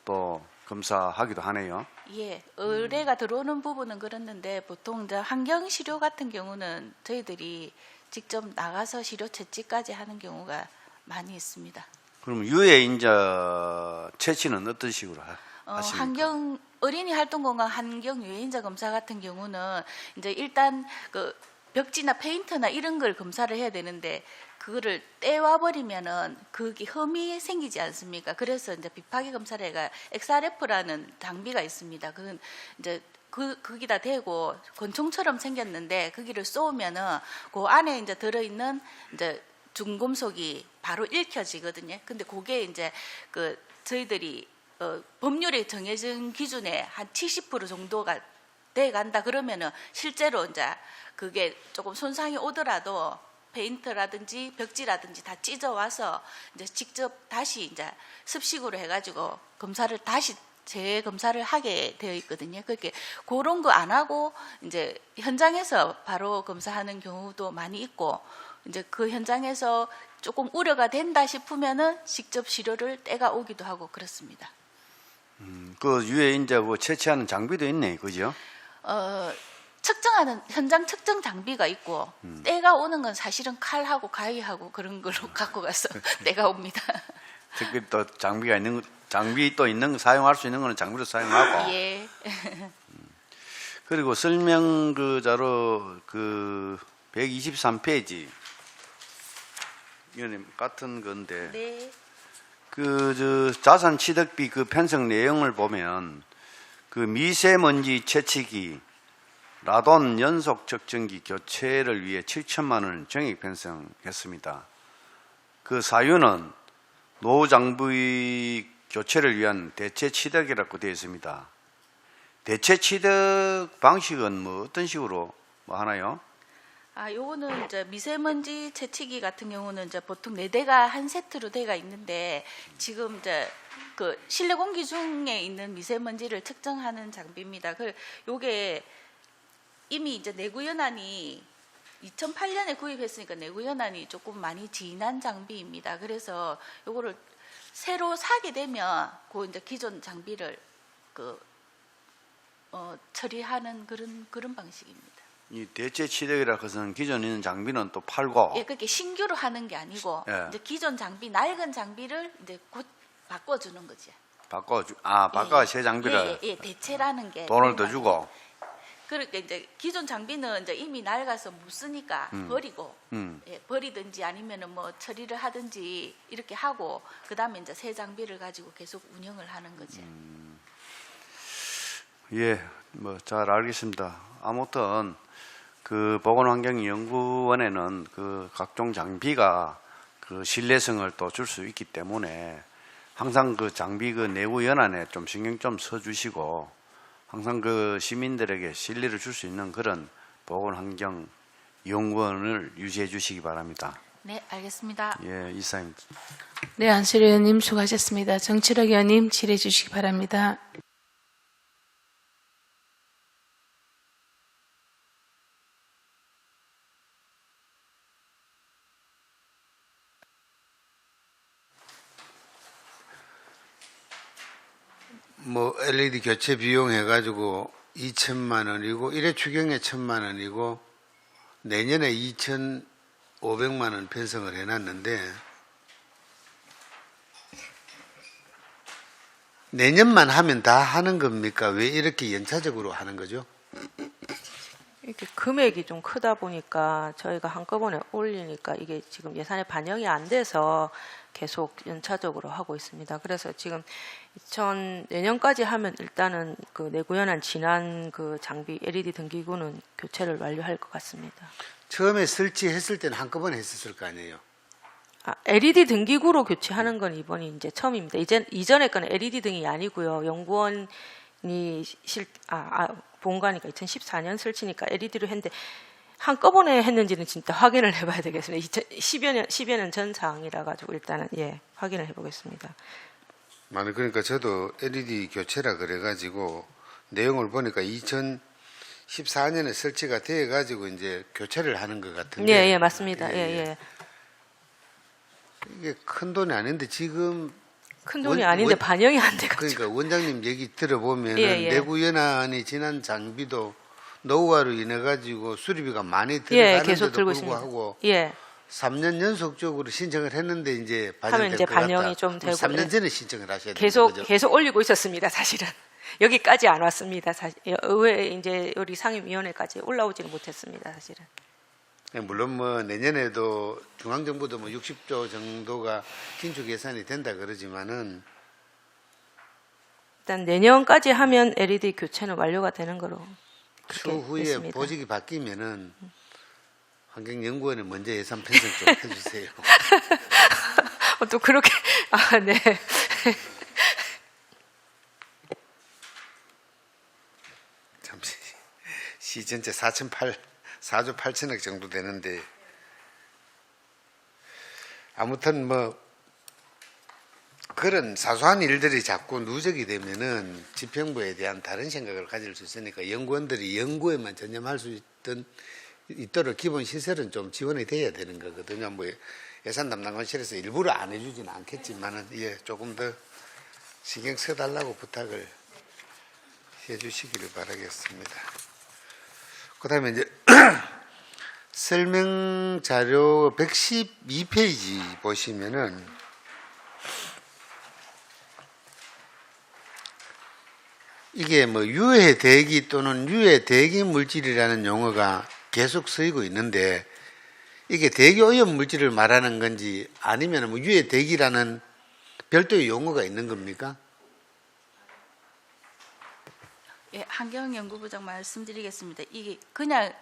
또 검사하기도 하네요. 예, 의뢰가 들어오는 부분은 그렇는데 보통 이제 환경 시료 같은 경우는 저희들이 직접 나가서 시료 채취까지 하는 경우가 많이 있습니다. 그럼 유해 인자 채취는 어떤 식으로 하십니까? 환경 어린이 활동 공간 환경 유해 인자 검사 같은 경우는 이제 일단 그 벽지나 페인트나 이런 걸 검사를 해야 되는데 그거를 떼와 버리면은 그게 흠이 생기지 않습니까? 그래서 이제 비파괴 검사를 해가 XRF라는 장비가 있습니다. 그건 이제 거기다 대고 권총처럼 생겼는데 거기를 쏘면은 그 안에 이제 들어있는 이제 중금속이 바로 읽혀지거든요. 근데 그게 이제 그 저희들이 법률에 정해진 기준에 한 70% 정도가 돼 간다 그러면은 실제로 이제 그게 조금 손상이 오더라도 페인트라든지 벽지라든지 다 찢어 와서 이제 직접 다시 이제 습식으로 해가지고 검사를 다시 재검사를 하게 되어 있거든요. 그렇게 그런 거 안 하고 이제 현장에서 바로 검사하는 경우도 많이 있고, 이제 그 현장에서 조금 우려가 된다 싶으면은 직접 시료를 떼가 오기도 하고 그렇습니다. 그 유해 인자 그 채취하는 장비도 있네, 그죠? 측정하는 현장 측정 장비가 있고 때가 오는 건 사실은 칼하고 가위하고 그런 걸로 갖고 가서 때가 옵니다. 특별히 또 장비가 있는 장비 또 있는 거 사용할 수 있는 거는 장비로 사용하고. 예. 그리고 설명 그 자료 그 123페이지 이거는 같은 건데 네. 그 자산 취득비 그 편성 내용을 보면 그 미세먼지 채취기 라돈 연속 측정기 교체를 위해 7천만 원을 정액 편성했습니다. 그 사유는 노후 장비 교체를 위한 대체 취득이라고 되어 있습니다. 대체 취득 방식은 뭐 어떤 식으로 뭐 하나요? 요거는 이제 미세먼지 채취기 같은 경우는 이제 보통 4대가 한 세트로 돼가 있는데 지금 이제 그 실내 공기 중에 있는 미세먼지를 측정하는 장비입니다. 요게 이미 이제 내구 연한이 2008년에 구입했으니까 내구 연한이 조금 많이 지난 장비입니다. 그래서 요거를 새로 사게 되면 그 이제 기존 장비를 처리하는 그런 방식입니다. 이 대체 치대기라 것은 기존에 있는 장비는 또 팔고 예, 그게 신규로 하는 게 아니고 예. 이제 기존 장비 낡은 장비를 이제 곧 바꿔주는 거지. 바꿔 새 장비를 예, 대체라는 게 돈을 그런 더 주고 그러니까 이제 기존 장비는 이제 이미 낡아서 못 쓰니까 버리고 예, 버리든지 아니면은 뭐 처리를 하든지 이렇게 하고 그다음에 이제 새 장비를 가지고 계속 운영을 하는 거지. 예, 뭐 잘 알겠습니다. 아무튼 그 보건환경연구원에는 그 각종 장비가 그 신뢰성을 또 줄 수 있기 때문에 항상 그 장비 그 내구 연한에 좀 신경 좀 써주시고 항상 그 시민들에게 신뢰를 줄 수 있는 그런 보건환경연구원을 유지해 주시기 바랍니다. 네, 알겠습니다. 예, 이사입니다. 네, 안철호 의원님 수고하셨습니다. 정치력 의원님 질의해 주시기 바랍니다. 뭐 LED 교체 비용 해가지고 2천만 원이고 1회 추경에 1천만 원이고 내년에 2,500만 원 편성을 해놨는데 내년만 하면 다 하는 겁니까? 왜 이렇게 연차적으로 하는 거죠? 이게 금액이 좀 크다 보니까 저희가 한꺼번에 올리니까 이게 지금 예산에 반영이 안 돼서 계속 연차적으로 하고 있습니다. 그래서 지금 내년까지 하면 일단은 그 내구연한 지난 그 장비 LED 등기구는 교체를 완료할 것 같습니다. 처음에 설치했을 때는 한꺼번에 했었을 거 아니에요? LED 등기구로 교체하는 건 이번이 이제 처음입니다. 이전에 거는 LED 등이 아니고요. 연구원이 본가니까 2014년 설치니까 LED로 했는데 한꺼번에 했는지는 진짜 확인을 해봐야 되겠습니다. 10여 년 전 사항이라 가지고 일단은 확인을 해보겠습니다. 그러니까 저도 LED 교체라 그래가지고 내용을 보니까 2014년에 설치가 돼가지고 이제 교체를 하는 것 같은데. 예, 맞습니다. 예. 이게 큰 돈이 아닌데 지금 큰 돈이 아닌데 반영이 안 돼가지고. 그러니까 원장님 얘기 들어보면 예. 내구 연한이 지난 장비도 노후화로 인해 가지고 수리비가 많이 들어가는데도 계속 들고 불구하고 있습니다. 3년 연속적으로 신청을 했는데 이제 하면 이제 것 반영이 같다. 좀 되고. 3년 전에 신청을 하셔야 되는 거죠. 계속 올리고 있었습니다. 사실은 여기까지 안 왔습니다. 사실 의회 이제 우리 상임위원회까지 올라오지는 못했습니다. 사실은. 물론 뭐 내년에도 중앙정부도 뭐 60조 정도가 긴축 예산이 된다 그러지만은 일단 내년까지 하면 LED 교체는 완료가 되는 거로 그렇게 추후에 됐습니다. 보직이 바뀌면은 환경연구원에 먼저 예산 편성 좀 해주세요. 또 그렇게 네. 잠시 시 전체 4조 8천억 정도 되는데 아무튼 뭐 그런 사소한 일들이 자꾸 누적이 되면은 집행부에 대한 다른 생각을 가질 수 있으니까 연구원들이 연구에만 전념할 수 있도록 기본 시설은 좀 지원이 돼야 되는 거거든요. 뭐 예산 담당관실에서 일부러 안 해주지는 않겠지만은 조금 더 신경 써달라고 부탁을 해주시기를 바라겠습니다. 그다음에 이제 설명 자료 112페이지 보시면은 이게 뭐 유해 대기 또는 유해 대기 물질이라는 용어가 계속 쓰이고 있는데 이게 대기 오염 물질을 말하는 건지 아니면 뭐 유해 대기라는 별도의 용어가 있는 겁니까? 예, 환경연구부장 말씀드리겠습니다. 이게 그냥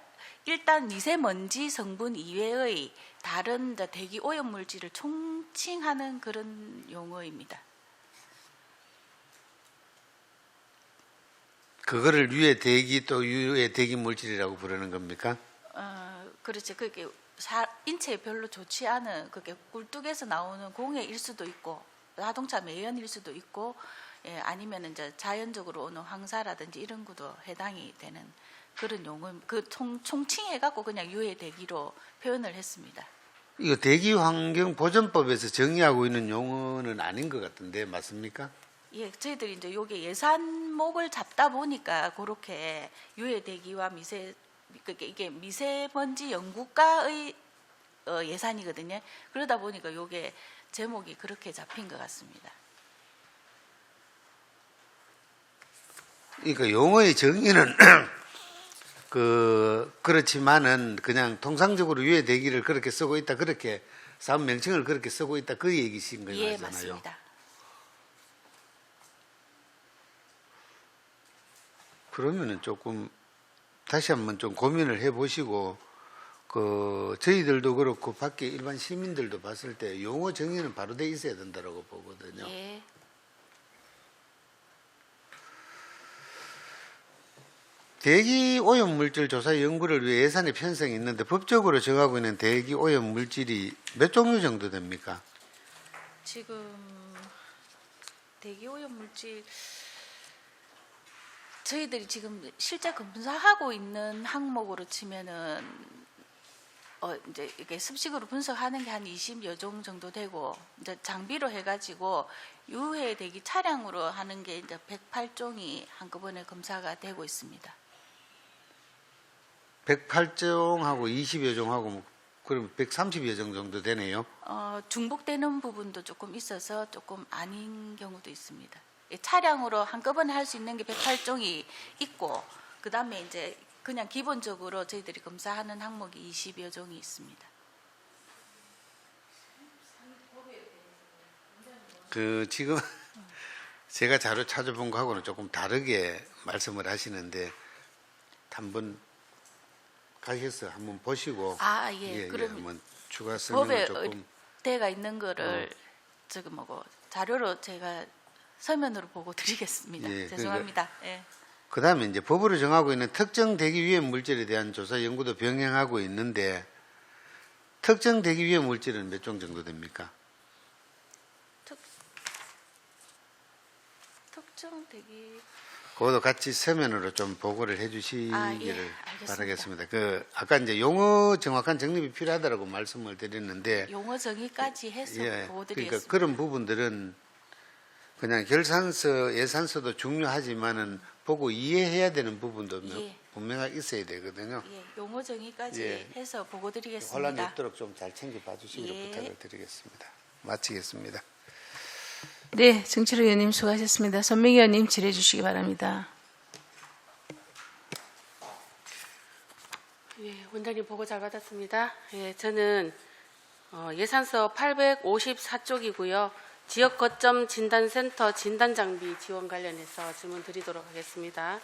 일단 미세먼지 성분 이외의 다른 대기 오염 물질을 총칭하는 그런 용어입니다. 그거를 유해 대기 또 유해 대기 물질이라고 부르는 겁니까? 그렇지. 그게 인체에 별로 좋지 않은 그게 굴뚝에서 나오는 공해일 수도 있고 자동차 매연일 수도 있고 예, 아니면 이제 자연적으로 오는 황사라든지 이런 것도 해당이 되는 그런 용어 그 총칭해 갖고 그냥 유해 대기로 표현을 했습니다. 이거 대기환경보전법에서 정의하고 있는 용어는 아닌 것 같은데 맞습니까? 예, 저희들이 이제 요게 예산목을 잡다 보니까 그렇게 유해 대기와 이게 미세먼지 연구과의 예산이거든요. 그러다 보니까 요게 제목이 그렇게 잡힌 것 같습니다. 그러니까 용어의 정의는 그렇지만은 그냥 통상적으로 유해 대기를 그렇게 쓰고 있다, 그렇게 사업 명칭을 그렇게 쓰고 있다, 그 얘기신 거잖아요. 예, 맞습니다. 그러면은 조금 다시 한번 좀 고민을 해보시고 저희들도 그렇고 밖에 일반 시민들도 봤을 때 용어 정의는 바로 돼 있어야 된다고 보거든요. 예. 대기 오염 물질 조사 연구를 위해 예산의 편성이 있는데 법적으로 정하고 있는 대기 오염 물질이 몇 종류 정도 됩니까? 지금 대기 오염 물질 저희들이 지금 실제 검사하고 있는 항목으로 치면은 이제 이게 습식으로 분석하는 게 한 20여 종 정도 되고 이제 장비로 해가지고 유해 대기 차량으로 하는 게 이제 108종이 한꺼번에 검사가 되고 있습니다. 108종하고 20여 종하고 그럼 130여 종 정도 되네요. 중복되는 부분도 조금 있어서 조금 아닌 경우도 있습니다. 차량으로 한꺼번에 할 수 있는 게 108종이 있고 그 다음에 이제 그냥 기본적으로 저희들이 검사하는 항목이 20여 종이 있습니다. 지금 제가 자료 찾아본 거하고는 조금 다르게 말씀을 하시는데 한번 가셔서 한번 보시고 예. 그럼 한번 추가 설명을 법에 조금 의대가 있는 거를 자료로 제가 서면으로 보고 드리겠습니다. 예, 죄송합니다. 예. 그 다음에 이제 법으로 정하고 있는 특정 대기 위험 물질에 대한 조사 연구도 병행하고 있는데 특정 대기 위험 물질은 몇 종 정도 됩니까? 특정 대기 그것도 같이 서면으로 좀 보고를 해주시기를 알겠습니다. 바라겠습니다. 아까 이제 용어 정확한 정립이 필요하다고 말씀을 드렸는데 용어 정의까지 해서 보고 드리겠습니다. 그러니까 그런 부분들은 그냥 결산서, 예산서도 중요하지만은 보고 이해해야 되는 부분도 분명하게 있어야 되거든요. 예, 용어 정의까지 해서 보고 드리겠습니다. 혼란이 없도록 좀 잘 챙겨봐 주시기를 예. 부탁을 드리겠습니다. 마치겠습니다. 네, 정철호 의원님 수고하셨습니다. 손명희 의원님 질의해 주시기 바랍니다. 예, 원장님 보고 잘 받았습니다. 예, 저는 예산서 854쪽이고요. 지역 거점 진단센터 진단 장비 지원 관련해서 질문 드리도록 하겠습니다.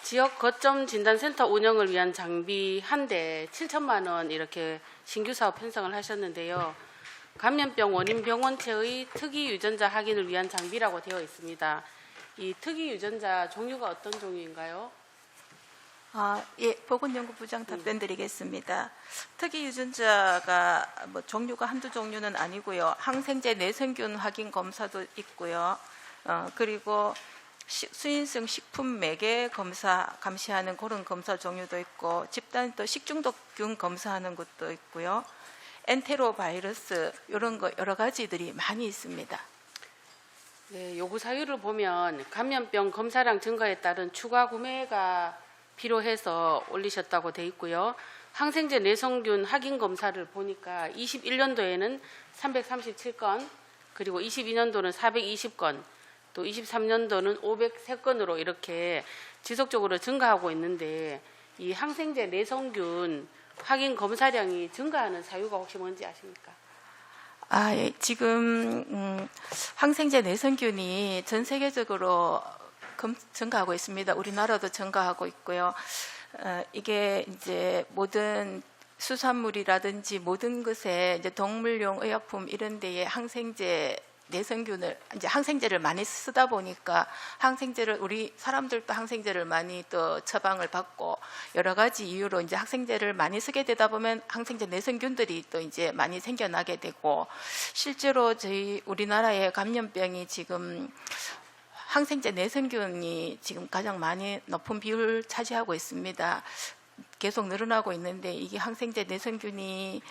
지역 거점 진단센터 운영을 위한 장비 한 대 7천만 원 이렇게 신규 사업 편성을 하셨는데요. 감염병 원인 병원체의 특이 유전자 확인을 위한 장비라고 되어 있습니다. 이 특이 유전자 종류가 어떤 종류인가요? 예, 보건연구부장 답변 드리겠습니다. 특이 유전자가 종류가 한두 종류는 아니고요. 항생제 내성균 확인 검사도 있고요. 그리고 수인성 식품 매개 검사 감시하는 그런 검사 종류도 있고 집단 또 식중독균 검사하는 것도 있고요. 엔테로 바이러스 이런 거 여러 가지들이 많이 있습니다. 네, 요구 사유를 보면 감염병 검사량 증가에 따른 추가 구매가 필요해서 올리셨다고 돼 있고요. 항생제 내성균 확인 검사를 보니까 21년도에는 337건, 그리고 22년도는 420건, 또 23년도는 503건으로 이렇게 지속적으로 증가하고 있는데 이 항생제 내성균 확인 검사량이 증가하는 사유가 혹시 뭔지 아십니까? 예, 지금 항생제 내성균이 전 세계적으로 증가하고 있습니다. 우리나라도 증가하고 있고요. 이게 이제 모든 수산물이라든지 모든 것에 이제 동물용 의약품 이런 데에 항생제 내성균을 이제 항생제를 많이 쓰다 보니까 항생제를 우리 사람들도 항생제를 많이 또 처방을 받고 여러 가지 이유로 이제 항생제를 많이 쓰게 되다 보면 항생제 내성균들이 또 이제 많이 생겨나게 되고 실제로 저희 우리나라의 감염병이 지금 항생제 내성균이 지금 가장 많이 높은 비율을 차지하고 있습니다. 계속 늘어나고 있는데 이게 항생제 내성균이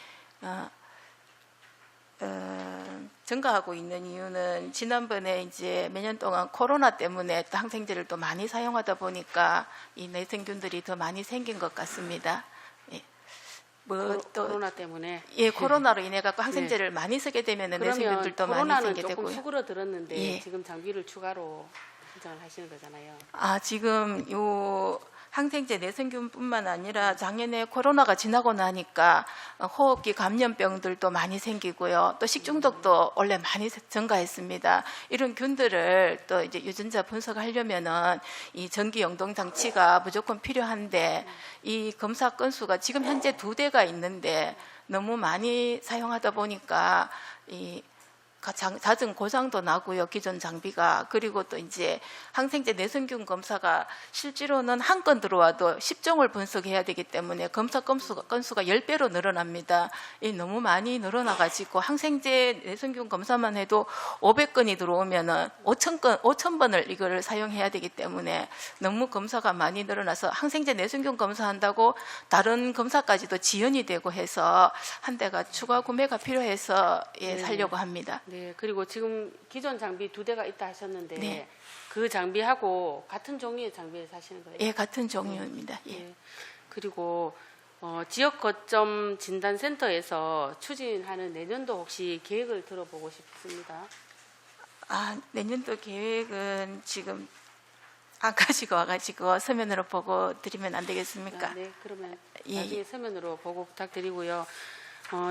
증가하고 있는 이유는 지난번에 이제 몇 년 동안 코로나 때문에 또 항생제를 또 많이 사용하다 보니까 이 내성균들이 더 많이 생긴 것 같습니다. 예. 뭐 또 코로나 때문에. 예, 코로나로 인해 갖고 항생제를 많이 쓰게 되면 그러면 내성균들도 많이 코로나는 생기게 조금 되고요. 수그러들었는데 예. 지금 장비를 추가로 신청을 하시는 거잖아요. 아, 지금 요 항생제 내성균뿐만 아니라 작년에 코로나가 지나고 나니까 호흡기 감염병들도 많이 생기고요. 또 식중독도 원래 많이 증가했습니다. 이런 균들을 또 이제 유전자 분석하려면은 이 전기 영동 장치가 무조건 필요한데 이 검사 건수가 지금 현재 2대가 있는데 너무 많이 사용하다 보니까 이 잦은 고장도 나고요. 기존 장비가. 그리고 또 이제 항생제 내성균 검사가 실제로는 한 건 들어와도 10종을 분석해야 되기 때문에 검사 건수가 10배로 늘어납니다. 이 너무 많이 늘어나가지고 항생제 내성균 검사만 해도 500건이 들어오면은 5,000번을 이거를 사용해야 되기 때문에 너무 검사가 많이 늘어나서 항생제 내성균 검사한다고 다른 검사까지도 지연이 되고 해서 한 대가 추가 구매가 필요해서 예, 살려고 합니다. 네, 그리고 지금 기존 장비 2대가 있다 하셨는데 네. 그 장비하고 같은 종류의 장비를 사시는 거예요? 예, 같은 종류입니다. 예. 네. 그리고 지역 거점 진단센터에서 추진하는 내년도 혹시 계획을 들어보고 싶습니다. 아, 내년도 계획은 지금 안 가지고 와가지고 서면으로 보고 드리면 안 되겠습니까? 네, 그러면 예, 나중에 예. 서면으로 보고 부탁드리고요.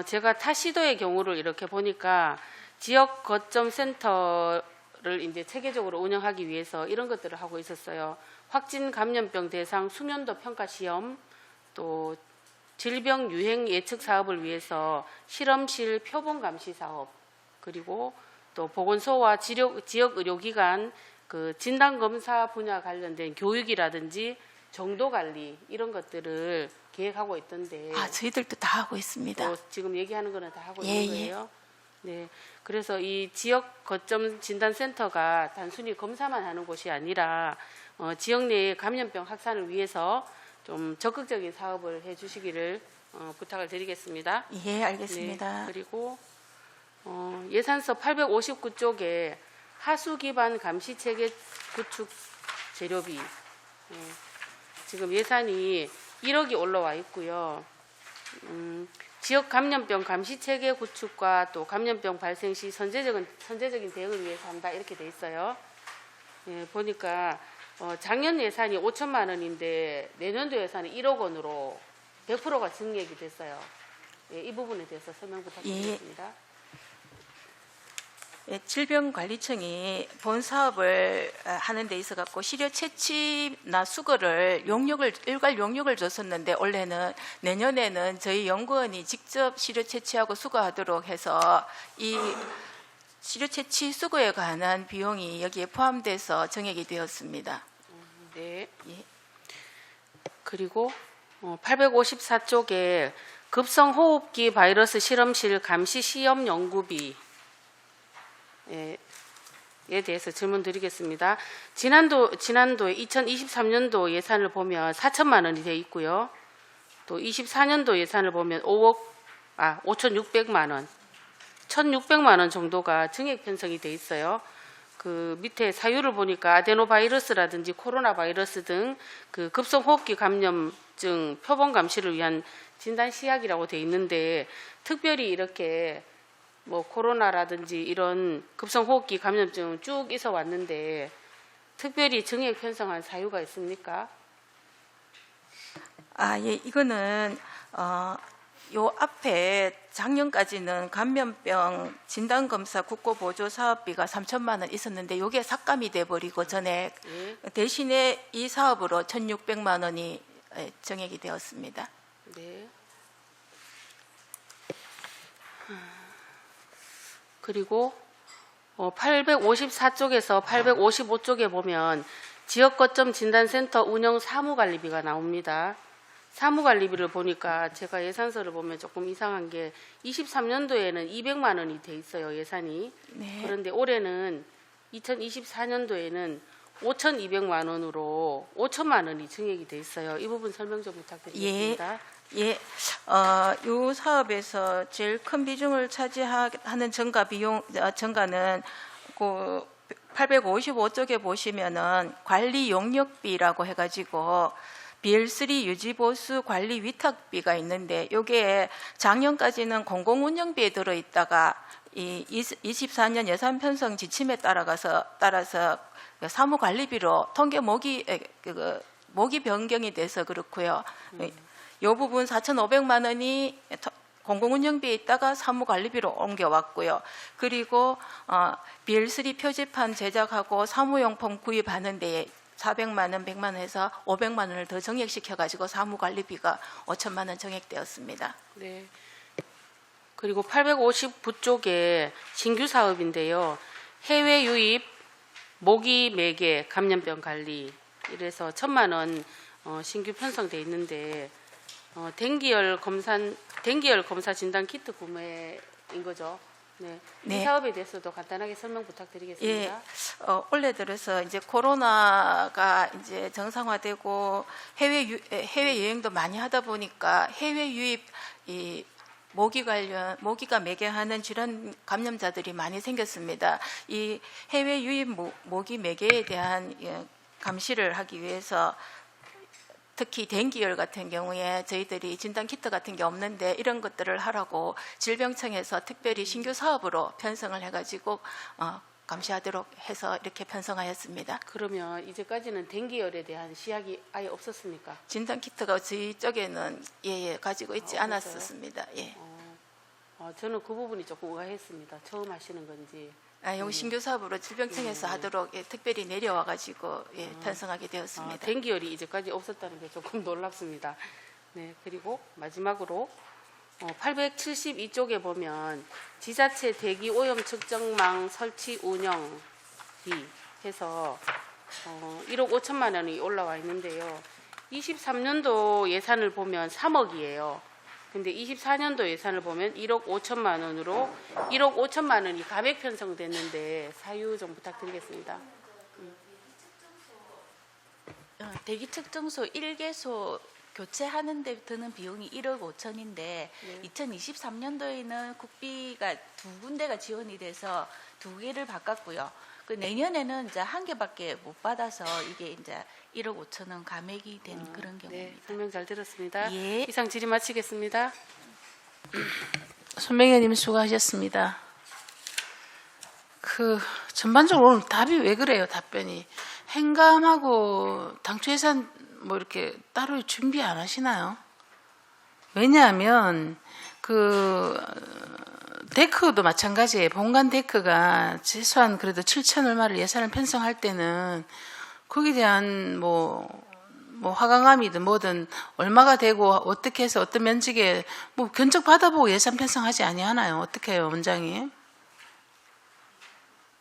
제가 타 시도의 경우를 이렇게 보니까 지역 거점 센터를 이제 체계적으로 운영하기 위해서 이런 것들을 하고 있었어요. 확진 감염병 대상 수면도 평가 시험, 또 질병 유행 예측 사업을 위해서 실험실 표본 감시 사업, 그리고 또 보건소와 지역 의료기관 그 진단 검사 분야 관련된 교육이라든지 정도 관리 이런 것들을 계획하고 있던데. 아, 저희들도 다 하고 있습니다. 또 지금 얘기하는 거는 다 하고 예, 있는 거예요. 네. 그래서 이 지역 거점 진단센터가 단순히 검사만 하는 곳이 아니라 지역 내의 감염병 확산을 위해서 좀 적극적인 사업을 해주시기를 부탁을 드리겠습니다. 예, 알겠습니다. 네, 그리고 예산서 859쪽에 하수 기반 감시 체계 구축 재료비 지금 예산이 1억이 올라와 있고요. 지역 감염병 감시 체계 구축과 또 감염병 발생 시 선제적인 대응을 위해서 한다 이렇게 돼 있어요. 예, 보니까 작년 예산이 5천만 원인데 내년도 예산이 1억 원으로 100%가 증액이 됐어요. 예, 이 부분에 대해서 설명 부탁드리겠습니다. 예, 질병관리청이 본 사업을 하는 데 있어 갖고 시료 채취나 수거를 일괄 용역을 줬었는데 올해는 내년에는 저희 연구원이 직접 시료 채취하고 수거하도록 해서 이 시료 채취 수거에 관한 비용이 여기에 포함돼서 정액이 되었습니다. 네. 예. 그리고 854쪽에 급성호흡기 바이러스 실험실 감시 시험 연구비 에 대해서 질문 드리겠습니다. 지난도에 2023년도 예산을 보면 4천만 원이 되어 있고요. 또 24년도 예산을 보면 5,600만 원, 1,600만 원 정도가 증액 편성이 되어 있어요. 그 밑에 사유를 보니까 아데노바이러스라든지 코로나 바이러스 등 그 급성호흡기 감염증 표본 감시를 위한 진단 시약이라고 되어 있는데 특별히 이렇게 뭐 코로나라든지 이런 급성호흡기 감염증 쭉 있어 왔는데 특별히 증액 편성한 사유가 있습니까? 아, 예, 이거는 요 앞에 작년까지는 감염병 진단검사 국고보조 사업비가 3천만 원 있었는데 요게 삭감이 돼버리고 전에 예. 대신에 이 사업으로 1,600만 원이 정액이 되었습니다. 네. 그리고 854쪽에서 855쪽에 보면 지역 거점 진단센터 운영 사무관리비가 나옵니다. 사무관리비를 보니까 제가 예산서를 보면 조금 이상한 게 23년도에는 200만 원이 돼 있어요, 예산이. 네. 그런데 올해는 2024년도에는 5,200만 원으로 5천만 원이 증액이 돼 있어요. 이 부분 설명 좀 부탁드리겠습니다. 예, 이 사업에서 제일 큰 비중을 차지하는 증가는 그 855쪽에 보시면은 관리 용역비라고 해가지고 BL3 유지보수 관리 위탁비가 있는데 요게 작년까지는 공공운영비에 들어있다가 이 24년 예산 편성 지침에 따라서 사무관리비로 통계 모기 변경이 돼서 그렇고요. 이 부분 4,500만 원이 공공운영비에 있다가 사무관리비로 옮겨왔고요. 그리고 BL3 표지판 제작하고 사무용품 구입하는 데에 400만 원, 100만 원 해서 500만 원을 더 정액시켜가지고 사무관리비가 5천만 원 정액되었습니다. 네. 그리고 859쪽에 신규 사업인데요. 해외 유입, 모기 매개, 감염병 관리 이래서 1,000만 원 신규 편성돼 있는데 댕기열 검사 진단 키트 구매인 거죠. 네. 네. 이 사업에 대해서도 간단하게 설명 부탁드리겠습니다. 예, 올해 들어서 이제 코로나가 이제 정상화되고 해외 여행도 많이 하다 보니까 해외 유입 이 모기가 매개하는 질환 감염자들이 많이 생겼습니다. 이 해외 유입 모기 매개에 대한 감시를 하기 위해서 특히 댕기열 같은 경우에 저희들이 진단 키트 같은 게 없는데 이런 것들을 하라고 질병청에서 특별히 신규 사업으로 편성을 해가지고 감시하도록 해서 이렇게 편성하였습니다. 그러면 이제까지는 댕기열에 대한 시약이 아예 없었습니까? 진단 키트가 저희 쪽에는 가지고 있지 않았었습니다. 예. 저는 그 부분이 조금 의아했습니다. 처음 하시는 건지. 요 신규 사업으로 질병청에서 하도록 특별히 내려와가지고 편성하게 되었습니다. 댕기열이 이제까지 없었다는 게 조금 놀랍습니다. 네, 그리고 마지막으로 872쪽에 보면 지자체 대기 오염 측정망 설치 운영비 해서 1억 5천만 원이 올라와 있는데요. 23년도 예산을 보면 3억이에요. 근데 24년도 예산을 보면 1억 5천만 원으로 1억 5천만 원이 감액 편성됐는데 사유 좀 부탁드리겠습니다. 대기 측정소 1개소 교체하는 데 드는 비용이 1억 5천인데 2023년도에는 국비가 2군데가 지원이 돼서 2개를 바꿨고요. 그 내년에는 이제 1개밖에 못 받아서 이게 이제 1억 5천 원 감액이 된 그런 경우입니다. 네, 설명 잘 들었습니다. 예. 이상 질의 마치겠습니다. 손명현님 수고하셨습니다. 전반적으로 오늘 답이 왜 그래요? 답변이 행감하고 당초 예산 뭐 이렇게 따로 준비 안 하시나요? 왜냐하면 데크도 마찬가지예요. 본관 데크가 최소한 그래도 7천 얼마를 예산을 편성할 때는 거기에 대한 뭐 화강암이든 뭐든 얼마가 되고 어떻게 해서 어떤 면적에 뭐 견적 받아보고 예산 편성하지 아니하나요? 어떻게 해요, 원장님?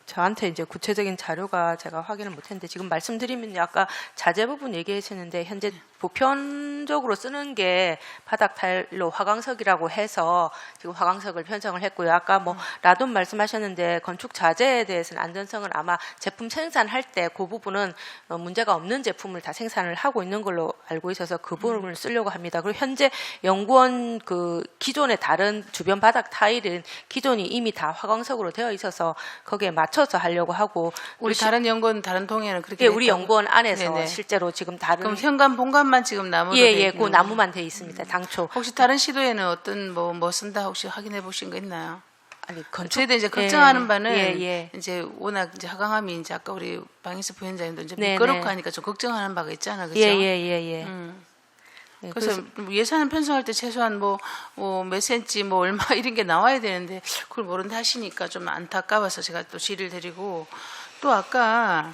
저한테 이제 구체적인 자료가 제가 확인을 못했는데 지금 말씀드리면 아까 자재 부분 얘기하셨는데 현재 보편적으로 쓰는 게 바닥 타일로 화강석이라고 해서 지금 화강석을 편성을 했고요. 아까 뭐 라돈 말씀하셨는데 건축 자재에 대해서는 안전성은 아마 제품 생산할 때 그 부분은 문제가 없는 제품을 다 생산을 하고 있는 걸로 알고 있어서 그 부분을 쓰려고 합니다. 그리고 현재 연구원 기존의 다른 주변 바닥 타일은 기존이 이미 다 화강석으로 되어 있어서 거기에 맞춰서 하려고 하고 우리 다른 연구원 다른 동에는 그렇게 예, 우리 됐다고? 연구원 안에서 네네. 실제로 지금 다른 그럼 현관 본관만 지금 나무로 돼 그 있는 나무만 돼 있습니다. 당초 혹시 다른 시도에는 어떤 뭐 쓴다 혹시 확인해 보신 거 있나요? 아니 건축 저희들 이제 걱정하는 예, 바는 예. 이제 워낙 이제 하강함이 이제 아까 우리 방희수 부위원장님도 이제 네, 미끄럽고 네. 하니까 좀 걱정하는 바가 있잖아, 그렇죠? 예. 네, 그래서 예산을 편성할 때 최소한 뭐 몇 센치 뭐 얼마 이런 게 나와야 되는데 그걸 모른다 하시니까 좀 안타까워서 제가 또 질의를 드리고 또 아까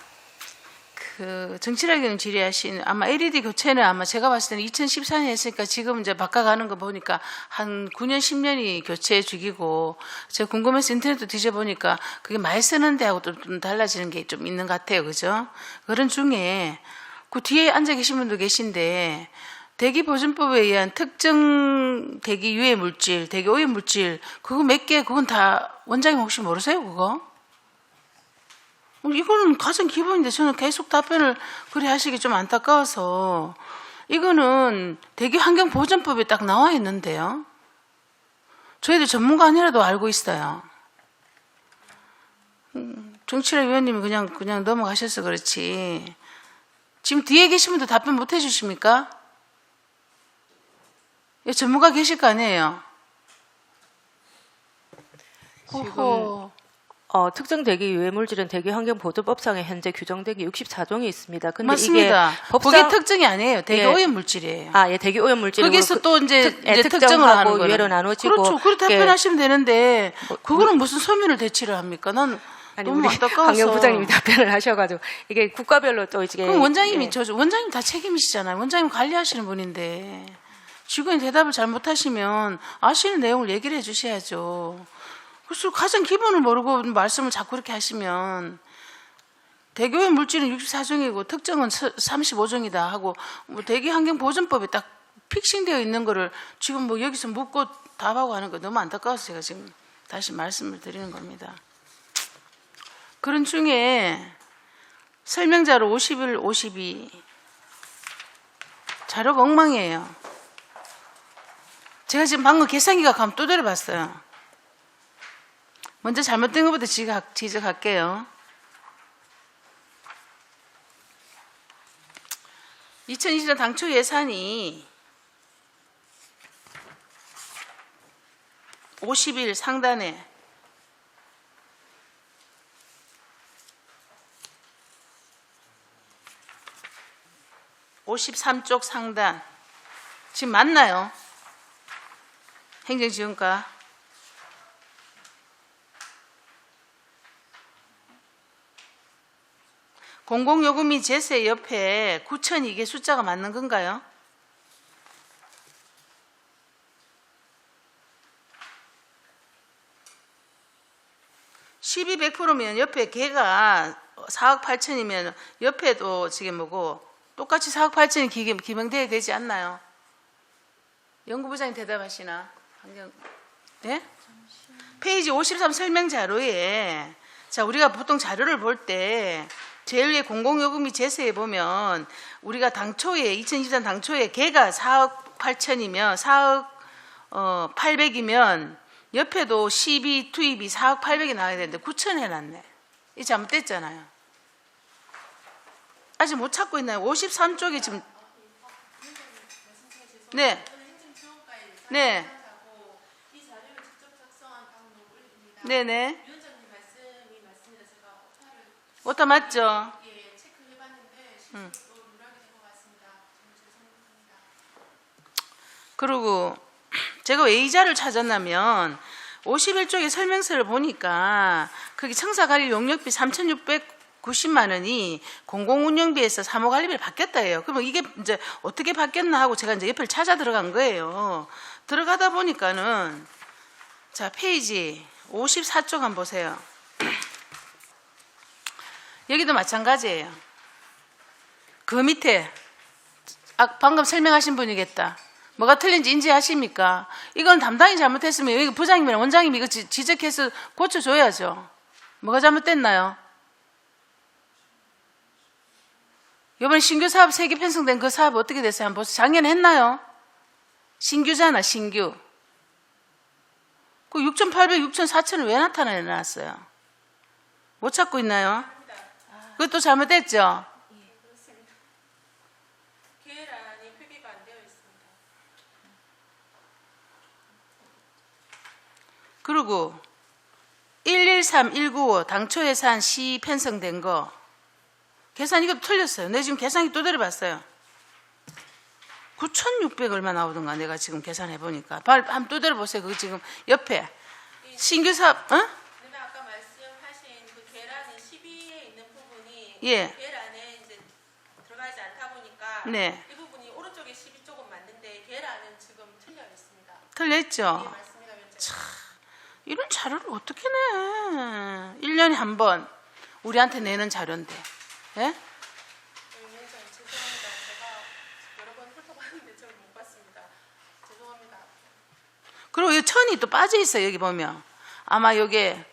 그 정치라경 질의하신 아마 LED 교체는 아마 제가 봤을 때는 2014년에 했으니까 지금 이제 바꿔가는 거 보니까 한 9년 10년이 교체 주기고 제가 궁금해서 인터넷도 뒤져보니까 그게 많이 쓰는 데하고 좀 달라지는 게 좀 있는 것 같아요. 그죠? 그런 중에 그 뒤에 앉아 계신 분도 계신데 대기보존법에 의한 특정 대기 유해 물질, 대기 오염 물질 그거 몇 개 그건 다 원장님 혹시 모르세요? 그거? 이거는 가장 기본인데 저는 계속 답변을 그래 하시기 좀 안타까워서 이거는 대기환경보전법에 딱 나와 있는데요. 저희들 전문가 아니라도 알고 있어요. 정치라 위원님이 그냥 넘어가셔서 그렇지. 지금 뒤에 계신 분도 답변 못 해주십니까? 전문가 계실 거 아니에요? 지금 특정 대기 유해 물질은 대기환경보도법상에 현재 규정되기 64종이 있습니다. 근데 맞습니다. 이게 법상 그게 특정이 아니에요. 대기 예. 오염 물질이에요. 예, 대기 오염 물질. 거기서 또 이제 특정을 특정하고 하는 거는. 유해로 나눠지고. 그렇죠. 그렇게 답변하시면 되는데 뭐, 그거는 무슨 서면을 대치를 합니까? 난 너무 우리 안타까워서. 환경부장님이 답변을 하셔가지고 이게 국가별로 또 이제. 그럼 원장님이 예. 원장님 다 책임이시잖아요. 원장님 관리하시는 분인데 직원이 대답을 잘못하시면 아시는 내용을 얘기를 해주셔야죠. 그래서 가장 기본을 모르고 말씀을 자꾸 이렇게 하시면 대기오염 물질은 64종이고 특정은 35종이다 하고 뭐 대기환경보존법에 딱 픽싱되어 있는 거를 지금 뭐 여기서 묻고 답하고 하는 거 너무 안타까워서 제가 지금 다시 말씀을 드리는 겁니다. 그런 중에 설명자로 51, 52 자료가 엉망이에요. 제가 지금 방금 계산기가 가면 두드려 봤어요. 먼저 잘못된 것부터 지적할게요. 2020년 당초 예산이 50일 상단에 (53쪽) 상단 지금 맞나요? 행정지원과 공공요금 및 제세 옆에 9천 이게 숫자가 맞는 건가요? (12,100%면) 옆에 걔가 4억 8천이면 옆에도 지금 뭐고 똑같이 4억 8천이 기명돼야 되지 않나요? 연구부장님 대답하시나? 네? 페이지 53 설명 자료에 자 우리가 보통 자료를 볼 때 제일 위에 공공요금이 제세에 보면 우리가 당초에 2023 당초에 걔가 4억 8천이면 4억 800이면 옆에도 시비 투입이 4억 800이 나와야 되는데 9천 해놨네. 이 잘못됐잖아요. 아직 못 찾고 있나요? 53쪽에 지금 네. 네. 네네. 오타 맞죠? 예, 체크해봤는데 실수로 누락이 된 것 같습니다. 죄송합니다. 그리고 제가 왜 이 자를 찾았냐면 51쪽의 설명서를 보니까 거기 청사관리 용역비 3,690만 원이 공공운영비에서 사무관리비를 바뀌었다예요. 그러면 이게 이제 어떻게 바뀌었나 하고 제가 이제 옆을 찾아 들어간 거예요. 들어가다 보니까는 자 페이지 54쪽 한번 보세요. 여기도 마찬가지예요. 그 밑에 방금 설명하신 분이겠다. 뭐가 틀린지 인지하십니까? 이건 담당이 잘못했으면 여기 부장님이랑 원장님이 이거 지적해서 고쳐줘야죠. 뭐가 잘못됐나요? 이번에 신규 사업 3개 편성된 그 사업 어떻게 됐어요? 한번 보세요. 작년에 했나요? 신규잖아, 신규. 그 6,800, 6,400을 왜 나타내놨어요? 못 찾고 있나요? 그것도 잘못됐죠? 예, 그렇습니다. 계획안이 표기가 안 되어 있습니다. 그리고 113, 195 당초 예산 시 편성된 거 계산 이것도 틀렸어요. 내가 지금 계산기 또 들어봤어요. 9,600 얼마 나오던가 내가 지금 계산해 보니까 한번 또 들어보세요. 그거 지금 옆에 신규 사업 어? 아까 말씀하신 그 계란은 12에 있는 부분이 예. 계란에 이제 네. 이 부분이 오른쪽에 12쪽은 맞는데 계란은 지금 틀려 있습니다. 틀려 있죠. 맞습니다. 이런 자료를 어떻게 내? 1년에 한 번 우리한테 내는 자료인데. 예? 위원장 죄송합니다. 제가 여러 번 훑어봤는데 저를 못 봤습니다. 죄송합니다. 그리고 이 천이 또 빠져 있어요. 여기 보면 아마 여기에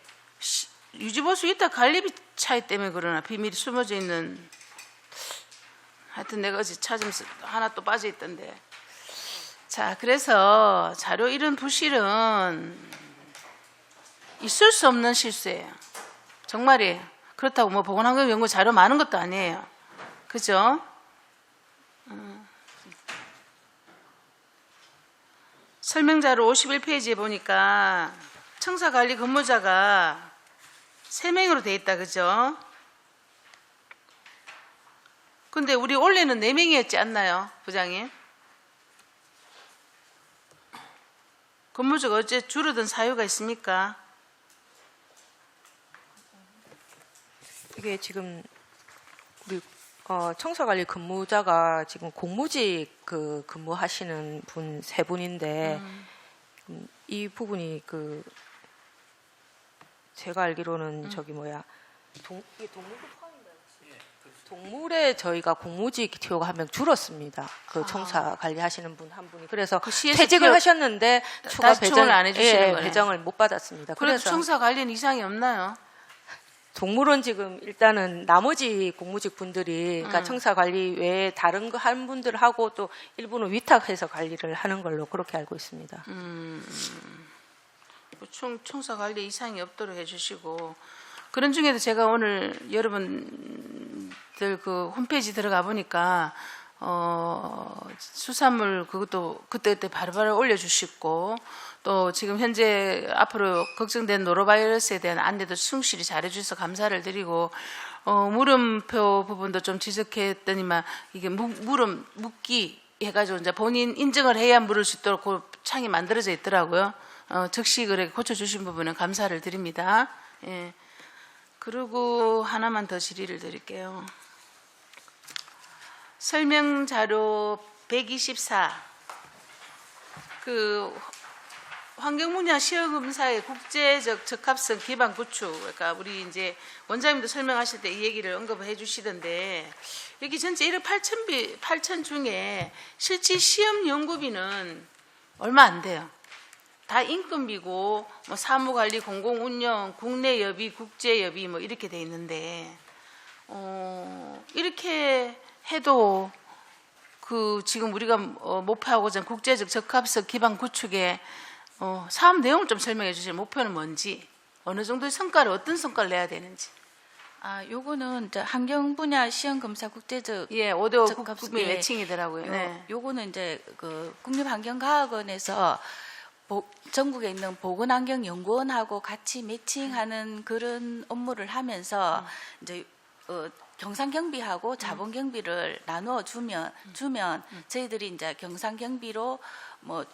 유지보수 이따 관리비 차이 때문에 그러나 비밀이 숨어져 있는. 하여튼 내가 어제 찾으면서 하나 또 빠져 있던데. 자, 그래서 자료 이런 부실은 있을 수 없는 실수예요. 정말이에요. 그렇다고 뭐 보건환경연구 자료 많은 것도 아니에요. 그죠? 설명자료 51페이지에 보니까 청사관리 근무자가 3명으로 돼 있다. 그죠? 근데 우리 원래는 4명이었지 않나요? 부장님? 근무자가 어째 줄어든 사유가 있습니까? 이게 지금 우리 청사관리 근무자가 지금 공무직 그 근무하시는 분 3분인데 이 부분이 그 제가 알기로는 저기 뭐야 이게 동물도 포함인가요? 동물에 저희가 공무직 티오가 한 명 줄었습니다. 그 청사 관리하시는 분 한 분이 그래서 그 CS 퇴직을 티오 하셨는데 추가 다시 충원을 안 해주시는 거네요. 배정을 못 받았습니다. 그래도 그래서 청사 관리는 이상이 없나요? 동물은 지금 일단은 나머지 공무직 분들이 그러니까 청사 관리 외에 다른 거 한 분들 하고 또 일부는 위탁해서 관리를 하는 걸로 그렇게 알고 있습니다. 청사 관리 이상이 없도록 해주시고 그런 중에도 제가 오늘 여러분들 그 홈페이지 들어가 보니까 수산물 그것도 그때 바로바로 올려주시고 또 지금 현재 앞으로 걱정된 노로바이러스에 대한 안내도 충실히 잘해주셔서 감사를 드리고 물음표 부분도 좀 지적했더니만 이게 물음 묻기 해가지고 이제 본인 인증을 해야 물을 수 있도록 그 창이 만들어져 있더라고요. 즉시 그렇게 고쳐주신 부분은 감사를 드립니다. 예. 그리고 하나만 더 질의를 드릴게요. 설명 자료 124. 그 환경 분야 시험 검사의 국제적 적합성 기반 구축. 그러니까 우리 이제 원장님도 설명하실 때 이 얘기를 언급을 해주시던데 여기 전체 1억 8천 중에 실제 시험 연구비는 얼마 안 돼요. 다 인건비고 뭐 사무관리, 공공운영, 국내 여비, 국제 여비 뭐 이렇게 돼 있는데 이렇게 해도 그 지금 우리가 목표하고자 하는 국제적 적합성 기반 구축에 사업 내용을 좀 설명해 주세요. 목표는 뭔지, 어느 정도의 성과를 어떤 성과를 내야 되는지. 요거는 이제 환경 분야 시험 검사 국제적 5대5 국민 매칭이더라고요. 네. 요거는 이제 그 국립환경과학원에서 전국에 있는 보건환경연구원하고 같이 매칭하는 그런 업무를 하면서 이제 경상경비하고 자본경비를 나누어 주면 저희들이 이제 경상경비로 뭐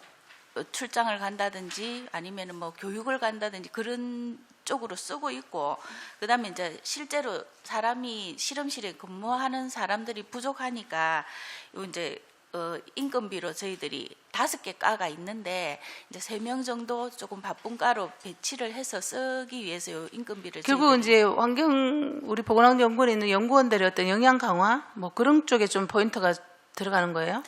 출장을 간다든지 아니면은 뭐 교육을 간다든지 그런 쪽으로 쓰고 있고 그다음에 이제 실제로 사람이 실험실에 근무하는 사람들이 부족하니까 요 이제 인건비로 저희들이 5개 과가 있는데 이제 3명 정도 조금 바쁜 과로 배치를 해서 쓰기 위해서 요 인건비를 결국 이제 우리 보건환경연구원에 있는 연구원들의 어떤 영양 강화 뭐 그런 쪽에 좀 포인트가 들어가는 거예요?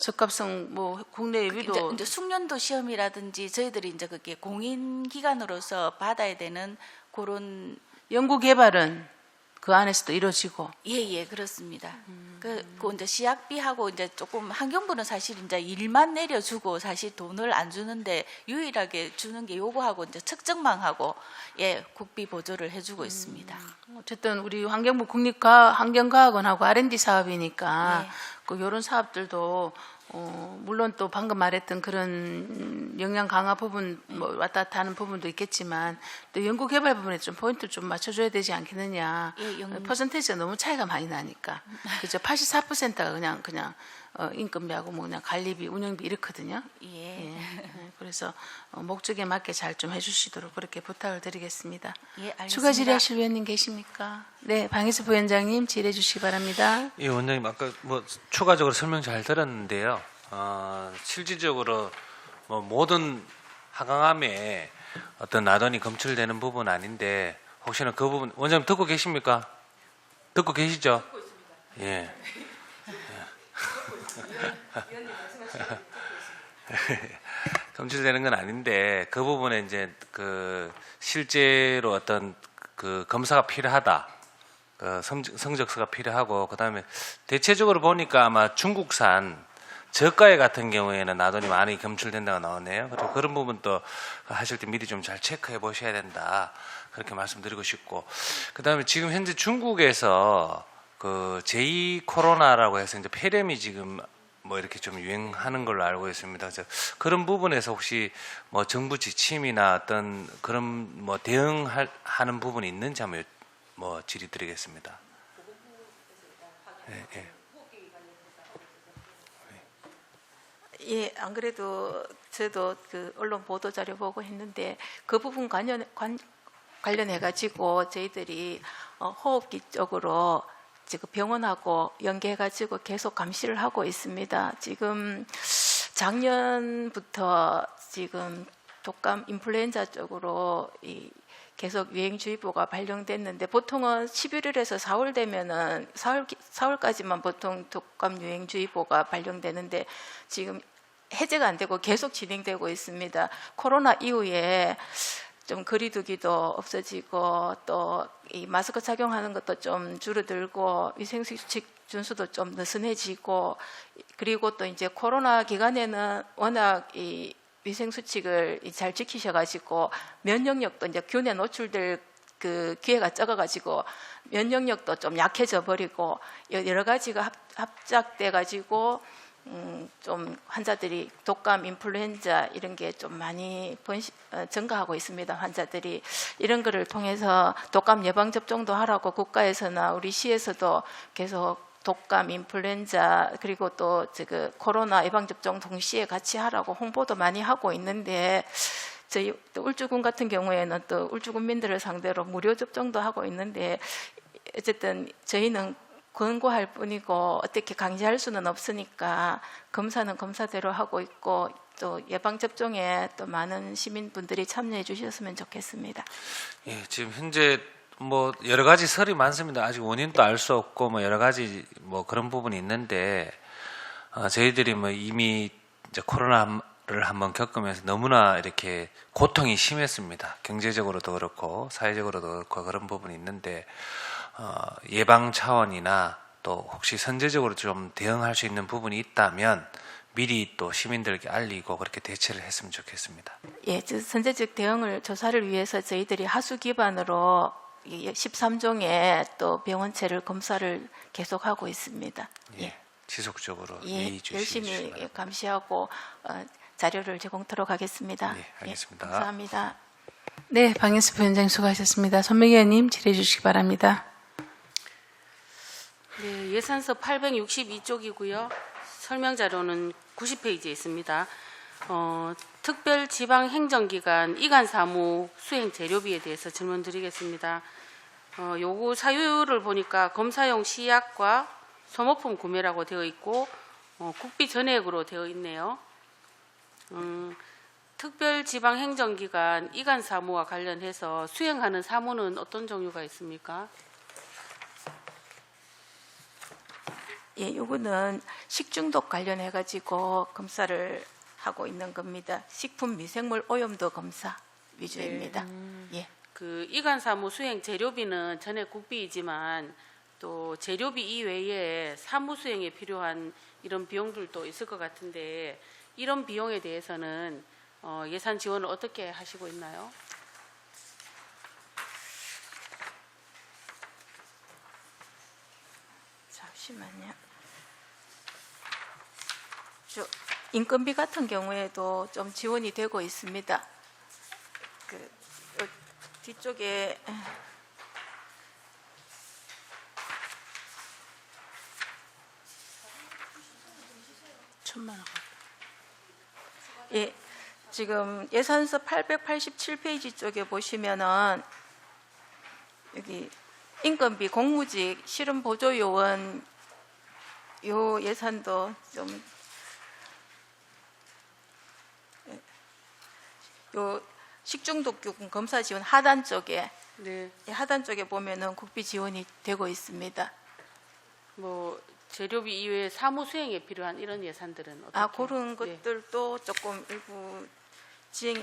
적합성 뭐 국내 예비도 이제 숙련도 시험이라든지 저희들이 이제 그게 공인 기관으로서 받아야 되는 그런 연구 개발은 그 안에서도 이루어지고. 예, 그렇습니다. 그 이제 시약비하고 이제 조금 환경부는 사실 이제 일만 내려주고 사실 돈을 안 주는데 유일하게 주는 게 요거하고 이제 측정망하고 국비 보조를 해주고 있습니다. 어쨌든 우리 환경부 국립환경과학원하고 R&D 사업이니까 그 이런 사업들도 물론 또 방금 말했던 그런 영양 강화 부분 뭐 왔다 갔다 하는 부분도 있겠지만 또 연구 개발 부분에 좀 포인트를 좀 맞춰줘야 되지 않겠느냐. 퍼센테이지가 너무 차이가 많이 나니까 그죠. 84%가 그냥 인건비하고 뭐 그냥 관리비, 운영비 이렇거든요. 예. 그래서 목적에 맞게 잘 좀 해주시도록 그렇게 부탁을 드리겠습니다. 예, 알겠습니다. 추가 질의하실 위원님 계십니까? 네, 방혜수 부위원장님 질의해 주시기 바랍니다. 예, 원장님 아까 뭐 추가적으로 설명 잘 들었는데요. 실질적으로 뭐 모든 하강암에 어떤 나돈이 검출되는 부분 아닌데 혹시나 그 부분 원장님 듣고 계십니까? 듣고 계시죠? 듣고 있습니다. 예. 검출되는 건 아닌데 그 부분에 이제 그 실제로 어떤 그 검사가 필요하다. 그 성적서가 필요하고 그다음에 대체적으로 보니까 아마 중국산 저가에 같은 경우에는 나돈이 많이 검출된다고 나오네요. 그리고 그런 부분도 하실 때 미리 좀 잘 체크해 보셔야 된다. 그렇게 말씀드리고 싶고 그다음에 지금 현재 중국에서 그 제2 코로나라고 해서 이제 폐렴이 지금 뭐 이렇게 좀 유행하는 걸로 알고 있습니다. 그래서 그런 부분에서 혹시 뭐 정부 지침이나 어떤 그런 뭐 대응하는 부분이 있는지 한번 뭐 질의드리겠습니다. 예, 예. 예, 안 그래도 저도 그 언론 보도 자료 보고 했는데 그 부분 관련해 가지고 저희들이 호흡기 쪽으로 지금 병원하고 연계해 가지고 계속 감시를 하고 있습니다. 지금 작년부터 지금 독감 인플루엔자 쪽으로 계속 유행주의보가 발령됐는데 보통은 11월에서 4월 되면은 4월까지만 보통 독감 유행주의보가 발령되는데 지금 해제가 안 되고 계속 진행되고 있습니다. 코로나 이후에 좀 거리두기도 없어지고 또 이 마스크 착용하는 것도 좀 줄어들고 위생수칙 준수도 좀 느슨해지고 그리고 또 이제 코로나 기간에는 워낙 이 위생수칙을 잘 지키셔가지고 면역력도 이제 균에 노출될 그 기회가 적어가지고 면역력도 좀 약해져 버리고 여러 가지가 합작돼 가지고 좀 환자들이 독감, 인플루엔자 이런 게 좀 많이 증가하고 있습니다. 환자들이 이런 거를 통해서 독감 예방 접종도 하라고 국가에서나 우리 시에서도 계속 독감, 인플루엔자 그리고 또 그 코로나 예방 접종 동시에 같이 하라고 홍보도 많이 하고 있는데 저희 또 울주군 같은 경우에는 또 울주군민들을 상대로 무료 접종도 하고 있는데 어쨌든 저희는 권고할 뿐이고 어떻게 강제할 수는 없으니까 검사는 검사대로 하고 있고 또 예방 접종에 또 많은 시민분들이 참여해 주셨으면 좋겠습니다. 예, 지금 현재 뭐 여러 가지 설이 많습니다. 아직 원인도 알 수 없고 뭐 여러 가지 뭐 그런 부분이 있는데 저희들이 뭐 이미 이제 코로나를 한번 겪으면서 너무나 이렇게 고통이 심했습니다. 경제적으로도 그렇고 사회적으로도 그렇고 그런 부분이 있는데 예방 차원이나 또 혹시 선제적으로 좀 대응할 수 있는 부분이 있다면 미리 또 시민들에게 알리고 그렇게 대처를 했으면 좋겠습니다. 예, 선제적 대응을 조사를 위해서 저희들이 하수 기반으로 13종의 또 병원체를 검사를 계속하고 있습니다. 예, 지속적으로 예, 예의주시기 열심히 바랍니다. 감시하고 자료를 제공토록 하겠습니다. 네, 알겠습니다. 예, 감사합니다. 네, 방혜수 부위원장님 수고하셨습니다. 손명희 의원님 질의해 주시기 바랍니다. 네, 예산서 862쪽이고요. 설명 자료는 90페이지에 있습니다. 특별지방행정기관 이관사무 수행 재료비에 대해서 질문드리겠습니다. 요구 사유를 보니까 검사용 시약과 소모품 구매라고 되어 있고 국비 전액으로 되어 있네요. 특별지방행정기관 이관사무와 관련해서 수행하는 사무는 어떤 종류가 있습니까? 예, 요거는 식중독 관련해 가지고 검사를 하고 있는 겁니다. 식품 미생물 오염도 검사 위주입니다. 예. 그 이관사무 수행 재료비는 전액 국비이지만 또 재료비 이외에 사무 수행에 필요한 이런 비용들도 있을 것 같은데 이런 비용에 대해서는 예산 지원을 어떻게 하시고 있나요? 잠시만요. 인건비 같은 경우에도 좀 지원이 되고 있습니다. 뒤쪽에 천만 원. 예, 지금 예산서 887페이지 쪽에 보시면은 여기 인건비 공무직 실험 보조 요원 요 예산도 좀 요 식중독균 검사 지원 하단 쪽에 네. 하단 쪽에 보면은 국비 지원이 되고 있습니다. 뭐 재료비 이외에 사무 수행에 필요한 이런 예산들은 어떻게? 아, 그런 네. 것들도 조금 일부 지행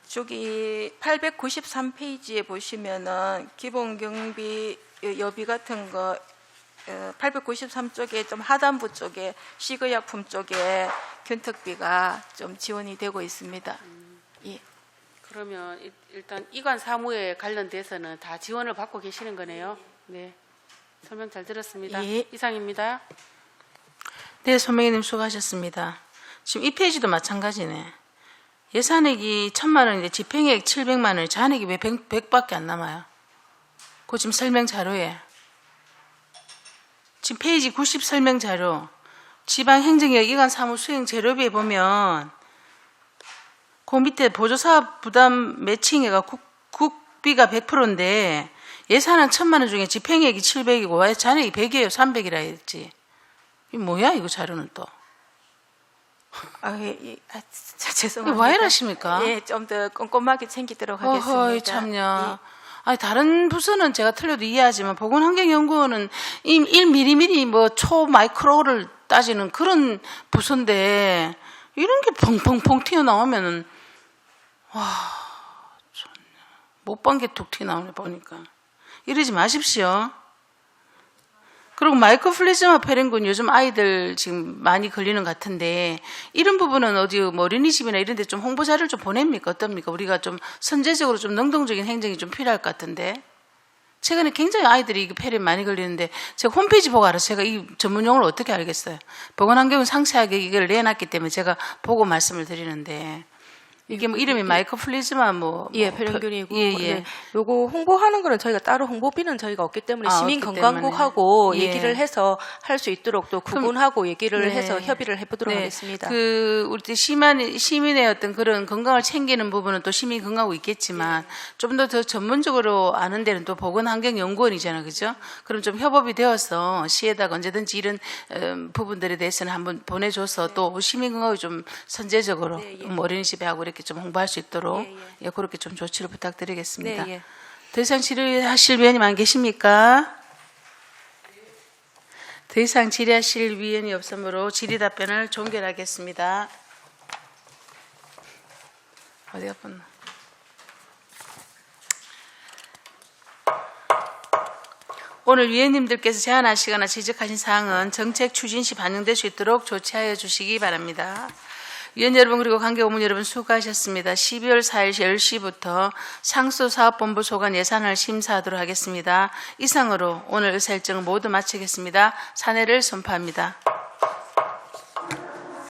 저기 893페이지에 보시면은 기본 경비 여비 같은 거 893쪽에 좀 하단부 쪽에 식의약품 쪽에 균특비가 좀 지원이 되고 있습니다. 예. 그러면 일단 이관 사무에 관련돼서는 다 지원을 받고 계시는 거네요. 네. 설명 잘 들었습니다. 예. 이상입니다. 네, 소명희님 수고하셨습니다. 지금 이 페이지도 마찬가지네. 예산액이 1,000만 원인데 집행액 700만 원이 잔액이 왜 100밖에 안 남아요? 그 지금 설명 자료에 지금 페이지 90 설명 자료 지방행정역 이관 사무 수행 재료비에 보면 그 밑에 보조사업 부담 매칭액가 국비가 100%인데 예산은 1,000만 원 중에 집행액이 700이고 왜 잔액이 100이에요? 300이라 했지. 이 뭐야 이거 자료는 또. 죄송합니다. 왜 이러십니까? 예, 좀 더 꼼꼼하게 챙기도록 하겠습니다. 어허이 참냐. 아니 다른 부서는 제가 틀려도 이해하지만 보건환경연구원은 1mm 뭐 초마이크로를 따지는 그런 부서인데 이런 게 펑펑펑 튀어나오면은 와 못 본 게 툭 튀어나오네 보니까. 이러지 마십시오. 그리고 마이크로플라즈마 페렌군 요즘 아이들 지금 많이 걸리는 것 같은데 이런 부분은 어디 뭐 어린이집이나 이런 데 좀 홍보 자료를 좀 보냅니까? 어떻습니까? 우리가 좀 선제적으로 좀 능동적인 행정이 좀 필요할 것 같은데 최근에 굉장히 아이들이 이 페렌 많이 걸리는데 제가 홈페이지 보고 알아서 제가 이 전문 용어를 어떻게 알겠어요? 보건환경은 상세하게 이걸 내놨기 때문에 제가 보고 말씀을 드리는데 이게 뭐 이름이 마이크로플라즈마 예, 페렌균이고 예, 예. 네, 요거 홍보하는 거는 저희가 따로 홍보비는 저희가 없기 때문에 없기 시민건강국하고 때문에. 얘기를 예. 해서 할 수 있도록 또 구군하고 얘기를 네. 해서 협의를 해보도록 네. 하겠습니다. 우리 시민의 어떤 그런 건강을 챙기는 부분은 또 시민 건강하고 있겠지만 좀 더 전문적으로 아는 데는 또 보건환경연구원이잖아요, 그죠? 그럼 좀 협업이 되어서 시에다가 언제든지 이런 부분들에 대해서는 한번 보내줘서 또 시민 건강을 좀 선제적으로 뭐 어린이집에 하고 이렇게 좀 홍보할 수 있도록 예, 그렇게 좀 조치를 부탁드리겠습니다. 네, 예. 더 이상 질의하실 위원님 안 계십니까? 더 이상 질의하실 위원이 없으므로 질의 답변을 종결하겠습니다. 어디가 뻔나? 오늘 위원님들께서 제안하시거나 지적하신 사항은 정책 추진 시 반영될 수 있도록 조치하여 주시기 바랍니다. 위원 여러분 그리고 관계고문 여러분 수고하셨습니다. 12월 4일 10시부터 상수사업본부 소관 예산을 심사하도록 하겠습니다. 이상으로 오늘 의사일정을 모두 마치겠습니다. 사내를 선포합니다.